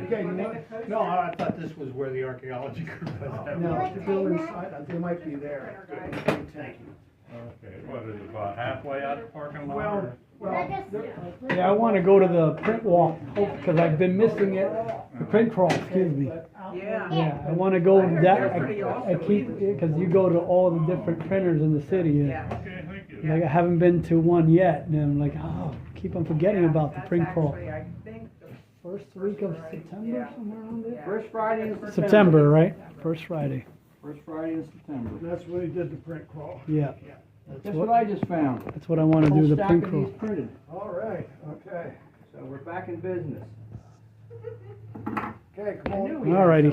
Speaker 8: Okay, you want?
Speaker 10: No, I thought this was where the archaeology group was.
Speaker 8: No, to go inside, they might be there. Thank you.
Speaker 12: Okay, what is it, about halfway out the parking lot?
Speaker 8: Well,
Speaker 1: Yeah, I want to go to the print wall because I've been missing it. The print crawl, excuse me.
Speaker 13: Yeah.
Speaker 1: Yeah, I want to go to that.
Speaker 13: They're pretty
Speaker 1: I keep because you go to all the different printers in the city. And,
Speaker 13: Yeah.
Speaker 12: Okay, thank you.
Speaker 1: like I haven't been to one yet, and I'm like, oh, keep on forgetting about the
Speaker 13: That's
Speaker 1: print crawl.
Speaker 13: actually, I think, the
Speaker 1: First week of September, somewhere around there.
Speaker 4: First Friday in September.
Speaker 1: September, right? First Friday.
Speaker 4: First Friday in September.
Speaker 8: that's when he did the print crawl.
Speaker 1: Yeah.
Speaker 4: That's what I just found.
Speaker 1: That's what I want to do.
Speaker 4: Whole
Speaker 1: The
Speaker 4: stack
Speaker 1: print
Speaker 4: of
Speaker 1: crawl.
Speaker 4: these printed.
Speaker 8: All right, okay.
Speaker 4: So we're back in business.
Speaker 8: Okay, come on.
Speaker 1: Alrighty.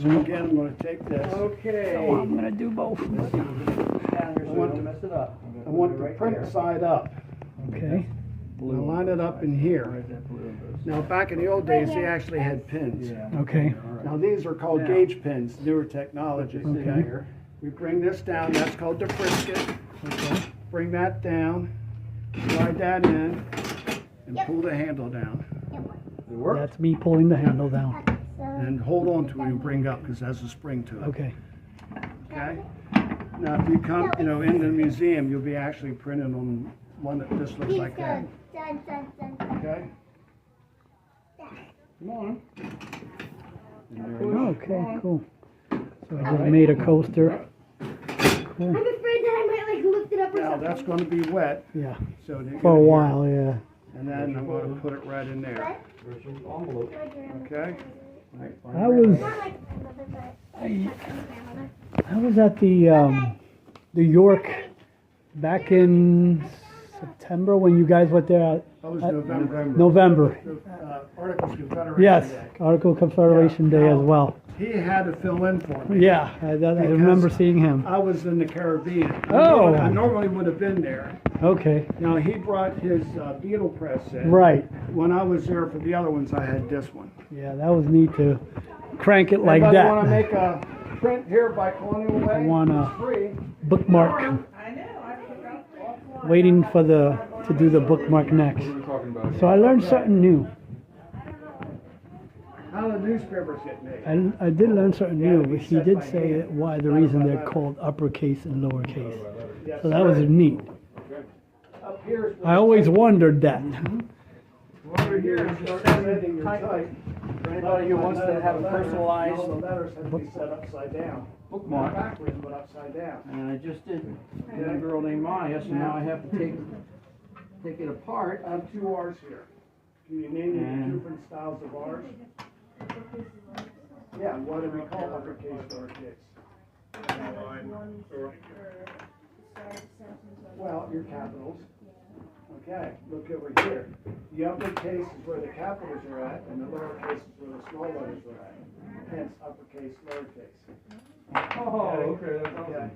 Speaker 8: So again, I'm gonna take this.
Speaker 4: Okay.
Speaker 1: So I'm gonna do both.
Speaker 4: Down here so we don't mess it up. I'm
Speaker 8: I
Speaker 4: gonna
Speaker 8: want
Speaker 4: put it
Speaker 8: the
Speaker 4: right
Speaker 8: print
Speaker 4: there.
Speaker 8: side up.
Speaker 1: Okay.
Speaker 8: Now line it up in here.
Speaker 4: Where's that blue?
Speaker 8: Now, back in the old days, they actually had pins.
Speaker 1: Okay.
Speaker 8: Now, these are called gauge pins, newer technology.
Speaker 1: Okay.
Speaker 8: We bring this down, that's called the brisket.
Speaker 1: Okay.
Speaker 8: Bring that down, slide that in, and pull the handle down.
Speaker 1: That's me pulling the handle down.
Speaker 8: And hold on to it and bring up, because it has a spring to it.
Speaker 1: Okay.
Speaker 8: Okay? Now, if you come, in the museum, you'll be actually printed on one that just looks like that. Okay? Come on.
Speaker 1: Okay, cool. So I just made a coaster. Cool.
Speaker 11: I'm afraid that I might lift it up or
Speaker 8: Now,
Speaker 11: something.
Speaker 8: that's gonna be wet,
Speaker 1: Yeah.
Speaker 8: so they
Speaker 1: For a while, yeah.
Speaker 8: And then I'm gonna put it right in there,
Speaker 4: Where's your envelope?
Speaker 8: okay?
Speaker 1: I was I was at the York back in September when you guys went there.
Speaker 8: That was November.
Speaker 1: November.
Speaker 8: Articles of Confederation
Speaker 1: Yes,
Speaker 8: Day.
Speaker 1: Article Confederation Day as well.
Speaker 8: He had to fill in for me.
Speaker 1: Yeah, I remember seeing him.
Speaker 8: I was in the Caribbean.
Speaker 1: Oh.
Speaker 8: I normally would have been there.
Speaker 1: Okay,
Speaker 8: Now, he brought his beetle press in.
Speaker 1: right.
Speaker 8: When I was there for the other ones, I had this one.
Speaker 1: Yeah, that was neat to crank it like
Speaker 8: Anybody wanna
Speaker 1: that.
Speaker 8: make a print here by Colonial Way?
Speaker 1: wanna-
Speaker 8: It's free.
Speaker 1: Bookmark.
Speaker 13: I know, I forgot.
Speaker 1: Waiting for to do the bookmark next.
Speaker 4: What are we talking about?
Speaker 1: So I learned something new.
Speaker 8: How the newspapers get made.
Speaker 1: I did learn something new, but he did say why the reason they're called uppercase and lowercase.
Speaker 8: Yes,
Speaker 1: So that was
Speaker 8: sir.
Speaker 1: neat.
Speaker 8: Up here is
Speaker 1: I always wondered that.
Speaker 8: over here, you start setting your type.
Speaker 4: For anybody who wants to have a
Speaker 8: All
Speaker 4: personalized
Speaker 8: the letters have to be set upside down. Not
Speaker 4: bookmark,
Speaker 8: backwards, but upside down.
Speaker 4: and I just did a girl named Maya, so now I have to take it apart.
Speaker 8: I have 2 R's here. Can you name the
Speaker 4: And-
Speaker 8: different styles of R's? Yeah, what do we call uppercase, lowercase? Well, your capitals. Okay, look over here. The uppercase is where the capitals are at, and the lowercase is where the small letters are at. Hence, uppercase, lowercase.
Speaker 4: Oh, okay, that's
Speaker 8: Okay.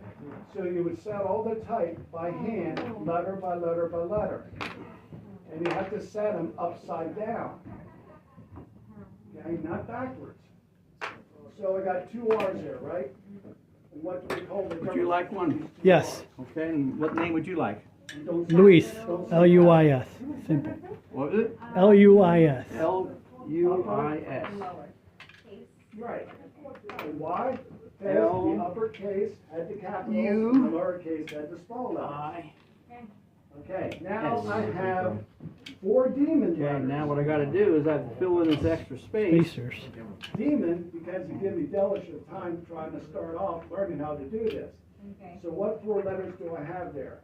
Speaker 8: So you would set all the type by hand, letter by letter by letter. And you have to set them upside down. Okay, not backwards. So I got 2 R's here, right? And what do we call the?
Speaker 4: Would you like one?
Speaker 1: Yes,
Speaker 4: Okay, and what name would you like?
Speaker 1: Luis, L-U-I-S, simple.
Speaker 4: What was it?
Speaker 1: L-U-I-S.
Speaker 4: L-U-I-S.
Speaker 8: Right. And why?
Speaker 4: L-
Speaker 8: Because the uppercase had the capitals,
Speaker 4: U-
Speaker 8: and the lowercase had the small letters.
Speaker 4: I.
Speaker 8: Okay, now
Speaker 4: S.
Speaker 8: I have 4 demon
Speaker 4: Okay,
Speaker 8: letters.
Speaker 4: now what I gotta do is I have to fill in this extra space.
Speaker 1: Spacers.
Speaker 8: Demon, because you give me devilish of time trying to start off learning how to do this.
Speaker 7: Okay.
Speaker 8: So what 4 letters do I have there?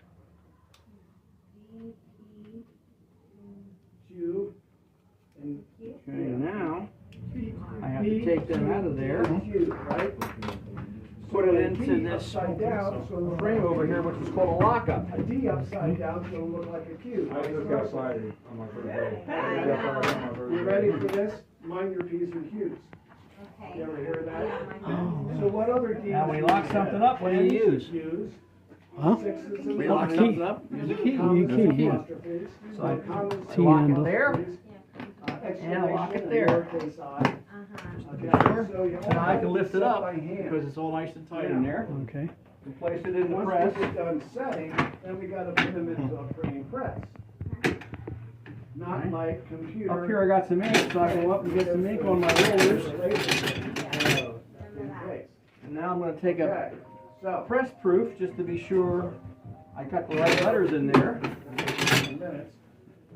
Speaker 8: Q and
Speaker 4: Okay, now I have to take them out of there.
Speaker 8: Q, right?
Speaker 4: Put put
Speaker 8: a
Speaker 4: into
Speaker 8: D
Speaker 4: this
Speaker 8: upside down, so it'll
Speaker 4: frame over here, which is called a lockup.
Speaker 8: A D upside down, so it'll look like a Q.
Speaker 6: I just got cited on my first day.
Speaker 8: You ready for this? Mind your P's and Q's. You ever hear that? So what other D's?
Speaker 4: Now, when you lock something up, what do you use?
Speaker 8: Use.
Speaker 1: Huh?
Speaker 8: Sixes and
Speaker 4: When you lock
Speaker 1: Key.
Speaker 4: something up, use a key.
Speaker 1: Key, yeah.
Speaker 4: So I
Speaker 1: T
Speaker 4: lock
Speaker 1: handle.
Speaker 4: it there, and I lock it there.
Speaker 8: So you
Speaker 4: So now I can lift it up
Speaker 8: by hand.
Speaker 4: because it's all nice and tight in there.
Speaker 1: Okay.
Speaker 4: And place it in the
Speaker 8: Once
Speaker 4: press.
Speaker 8: we get done setting, then we gotta put them into a printing press. Not like computer.
Speaker 4: Up here I got some ink, so I go up and get some ink on my rollers. And now I'm going to take
Speaker 8: Okay,
Speaker 4: a
Speaker 8: so,
Speaker 4: press proof just to be sure I got the right letters in there.
Speaker 8: in minutes,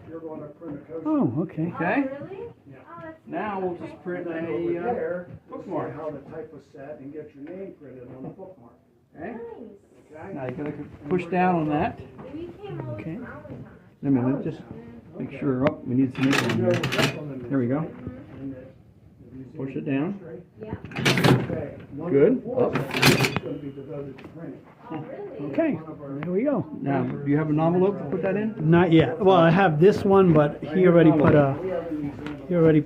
Speaker 8: you're going to print a code.
Speaker 1: Oh, okay.
Speaker 4: Okay?
Speaker 11: Really?
Speaker 8: Yeah.
Speaker 11: Oh, that's
Speaker 4: Now we'll just print
Speaker 8: And then over
Speaker 4: a
Speaker 8: there,
Speaker 4: bookmark.
Speaker 8: see how the type was set and get your name printed on the bookmark.
Speaker 4: Okay?
Speaker 11: nice.
Speaker 8: Okay?
Speaker 4: Now you got to push down on that.
Speaker 11: We came all the
Speaker 1: Okay.
Speaker 11: way from Arlington.
Speaker 4: Wait a minute, just make sure. Oh, we need some ink on here. There we go. Push it down.
Speaker 11: Yeah.
Speaker 8: Okay.
Speaker 4: Good.
Speaker 8: Up.
Speaker 4: Up.
Speaker 8: It's going to be devoted to printing.
Speaker 11: Oh, really?
Speaker 1: Okay. There we go.
Speaker 4: Now, do you have an envelope to put that in?
Speaker 1: Not yet. Well, I have this one, but he already put a. He already.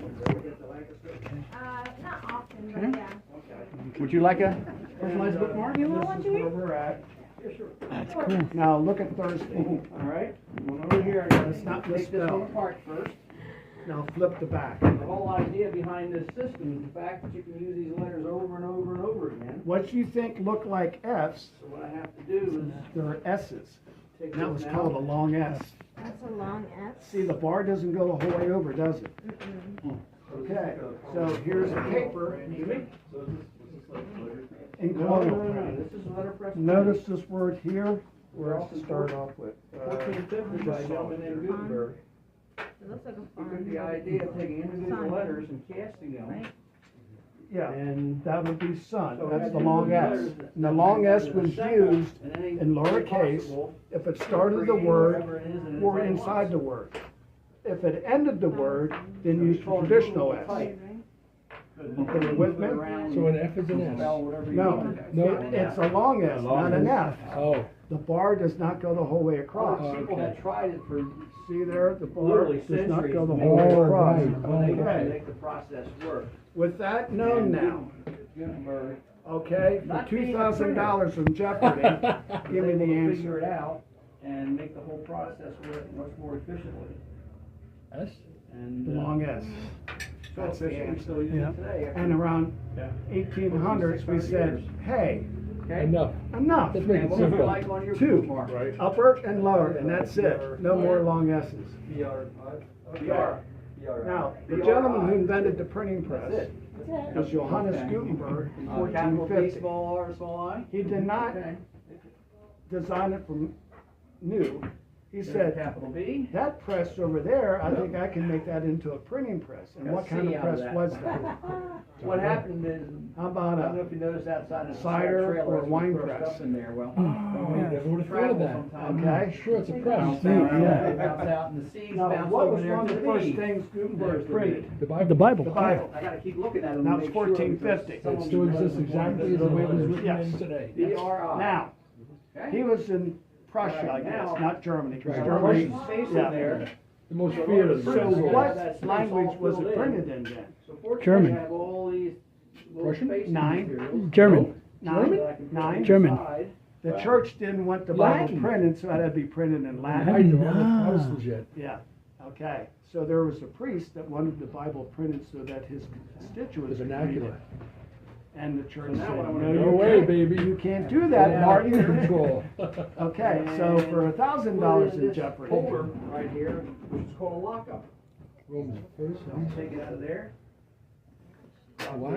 Speaker 11: Not often, but
Speaker 4: Okay.
Speaker 11: yeah.
Speaker 4: Would you like a personalized bookmark?
Speaker 11: You want one,
Speaker 8: This is where
Speaker 11: Junior?
Speaker 8: we're at.
Speaker 1: That's cool.
Speaker 8: Now, look at Thursday.
Speaker 4: All right. Going over here, I'm
Speaker 8: Let's not
Speaker 4: going to take this
Speaker 8: misspell.
Speaker 4: one apart first.
Speaker 8: Now, flip the back.
Speaker 4: The whole idea behind this system is the fact that you can use these letters over and over and over again.
Speaker 8: What you think look like F's,
Speaker 4: So what I have to do is
Speaker 8: they're S's.
Speaker 4: take
Speaker 8: And that
Speaker 4: this
Speaker 8: was
Speaker 4: out.
Speaker 8: called a long S.
Speaker 11: That's a long S.
Speaker 8: See, the bar doesn't go the whole way over, does it? Okay, so here's a paper in Colonial.
Speaker 4: This is letter press.
Speaker 8: Notice this word here, we're to start off with.
Speaker 4: 1450 by a gentleman named Gutenberg.
Speaker 11: It looks like a
Speaker 4: He
Speaker 11: farm.
Speaker 4: took the idea of taking individual letters and casting them.
Speaker 8: Yeah,
Speaker 4: And
Speaker 8: that would be son,
Speaker 4: so
Speaker 8: that's the
Speaker 4: had
Speaker 8: long S.
Speaker 4: letters
Speaker 8: And the long S was used
Speaker 4: and any-
Speaker 8: in lowercase
Speaker 4: possible
Speaker 8: if it started the
Speaker 4: create
Speaker 8: word
Speaker 4: whatever it is and
Speaker 8: or
Speaker 4: it's
Speaker 8: inside the word. If it ended the word, then use the traditional S. Okay, you with me?
Speaker 6: So an F is an S?
Speaker 8: No, it's a long S, not an F.
Speaker 6: Oh.
Speaker 8: The bar does not go the whole way across.
Speaker 4: People had tried it for
Speaker 8: See there, the bar
Speaker 4: literally
Speaker 8: does not
Speaker 4: centuries.
Speaker 8: go the
Speaker 4: to
Speaker 8: whole way
Speaker 4: make it
Speaker 8: across.
Speaker 4: work, but they couldn't
Speaker 8: Okay,
Speaker 4: make the process work.
Speaker 8: with that known now,
Speaker 4: Gutenberg
Speaker 8: okay, for
Speaker 4: Not being a
Speaker 8: $2,000 from Jeopardy, give me
Speaker 4: was
Speaker 8: the
Speaker 4: able to
Speaker 8: answer.
Speaker 4: figure it out and make the whole process work much more efficiently.
Speaker 6: S?
Speaker 4: And
Speaker 8: The long S.
Speaker 4: so
Speaker 8: That's the
Speaker 4: efficient,
Speaker 8: answer.
Speaker 4: so easy
Speaker 1: Yeah.
Speaker 4: today.
Speaker 8: And around
Speaker 6: Yeah.
Speaker 8: 1800s, we said, hey,
Speaker 4: Okay?
Speaker 6: Enough.
Speaker 8: enough.
Speaker 6: Let's make
Speaker 4: And
Speaker 6: it
Speaker 4: what would you
Speaker 6: simple.
Speaker 4: like on your
Speaker 8: Two.
Speaker 4: bookmark?
Speaker 6: Right.
Speaker 8: Upper and lower, and that's it. No more long S's.
Speaker 4: BR.
Speaker 8: Now, the gentleman who invented the printing press
Speaker 4: That's it.
Speaker 8: was Johannes
Speaker 4: Okay.
Speaker 8: Gutenberg in
Speaker 4: Capital B,
Speaker 8: 1450.
Speaker 4: small r, small I?
Speaker 8: He did not
Speaker 4: Okay.
Speaker 8: design it from new. He
Speaker 4: There's
Speaker 8: said,
Speaker 4: capital B.
Speaker 8: that press over there, I think I can make that into a printing press. And what kind of press was that?
Speaker 4: What happened is,
Speaker 8: How
Speaker 4: I
Speaker 8: about
Speaker 4: don't know
Speaker 8: a
Speaker 4: if you noticed outside of the
Speaker 8: cider
Speaker 4: trailer,
Speaker 8: or
Speaker 4: as we
Speaker 8: wine
Speaker 4: first
Speaker 8: press?
Speaker 4: up in there, well.
Speaker 6: Oh, I never would have thought of that.
Speaker 4: Sometimes.
Speaker 8: Okay.
Speaker 6: Sure, it's a
Speaker 4: Bounce
Speaker 6: press.
Speaker 4: out,
Speaker 1: Yeah.
Speaker 4: bounce out, and the C's
Speaker 8: Now,
Speaker 4: bounce
Speaker 8: what
Speaker 4: over
Speaker 8: was
Speaker 4: there
Speaker 8: one
Speaker 4: to
Speaker 8: of
Speaker 4: the
Speaker 8: the first
Speaker 4: B.
Speaker 8: things Gutenberg
Speaker 4: There's the
Speaker 8: printed?
Speaker 6: The Bible.
Speaker 1: The Bible.
Speaker 8: The Bible.
Speaker 4: I gotta keep looking at them.
Speaker 8: That
Speaker 4: to
Speaker 8: was
Speaker 4: make sure
Speaker 8: 1450.
Speaker 4: because some
Speaker 6: It
Speaker 4: of
Speaker 6: still
Speaker 4: them
Speaker 6: exists
Speaker 4: don't
Speaker 6: exactly
Speaker 4: have
Speaker 6: the way it was
Speaker 4: letters.
Speaker 6: written
Speaker 8: Yes.
Speaker 6: in today.
Speaker 4: B-R-I.
Speaker 8: Now,
Speaker 4: Okay?
Speaker 8: he was in Prussia, I
Speaker 4: Now-
Speaker 8: guess, not Germany, because
Speaker 6: Right.
Speaker 8: Germany,
Speaker 4: Space in
Speaker 8: yeah.
Speaker 4: there.
Speaker 6: The most
Speaker 4: So
Speaker 6: feared.
Speaker 8: So
Speaker 4: Yeah.
Speaker 8: what
Speaker 4: That's
Speaker 8: language
Speaker 4: all
Speaker 8: was
Speaker 4: filled
Speaker 8: it
Speaker 4: in.
Speaker 8: printed in then?
Speaker 4: So fortunately,
Speaker 1: German.
Speaker 4: I have all these little
Speaker 6: Russian?
Speaker 4: spacing
Speaker 8: Nine.
Speaker 4: materials.
Speaker 1: German.
Speaker 8: Nine?
Speaker 4: that I can put
Speaker 8: Nine?
Speaker 1: German.
Speaker 4: inside.
Speaker 8: The church didn't want the Bible
Speaker 6: Latin.
Speaker 8: printed, so it had to be printed in Latin.
Speaker 6: I know, I'm
Speaker 1: Ah.
Speaker 6: a Protestant yet.
Speaker 8: Yeah, okay. So there was a priest that wanted the Bible printed so that his
Speaker 6: The
Speaker 8: constituents could read
Speaker 6: vernacular.
Speaker 8: it. And the church
Speaker 4: So now
Speaker 8: said,
Speaker 4: what I'm
Speaker 8: no,
Speaker 4: gonna
Speaker 8: you
Speaker 4: do-
Speaker 6: No way,
Speaker 8: can't,
Speaker 6: baby.
Speaker 8: you can't do that, Martin.
Speaker 6: Control.
Speaker 8: Okay, so for $1,000 in
Speaker 4: This
Speaker 8: Jeopardy.
Speaker 4: folder right here, which is called a lockup.
Speaker 6: Romans first.
Speaker 4: So I'm take it out of there.
Speaker 6: Wow.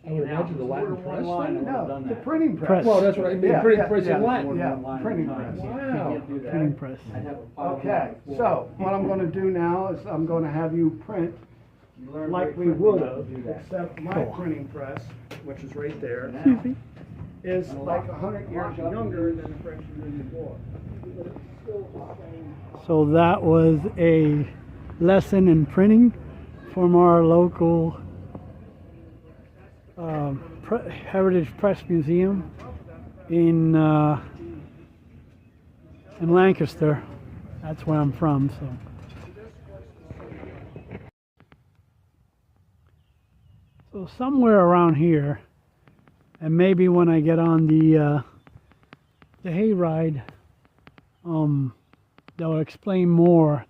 Speaker 6: I would imagine the Latin press.
Speaker 8: No, the printing press.
Speaker 1: Press.
Speaker 6: Well, that's what I mean,
Speaker 8: Yeah,
Speaker 6: printing
Speaker 8: yeah,
Speaker 6: press in
Speaker 8: yeah.
Speaker 6: Latin.
Speaker 8: Yeah, printing press.
Speaker 6: Wow.
Speaker 1: Printing press.
Speaker 8: Okay, so what I'm gonna do now is I'm gonna have you print like we would have, except my printing press, which is right there, is like 100 years younger than the French Union War. But it's still the same.
Speaker 1: So that was a lesson in printing from our local Heritage Press Museum in Lancaster. That's where I'm from. So somewhere around here, and maybe when I get on the hayride, they'll explain more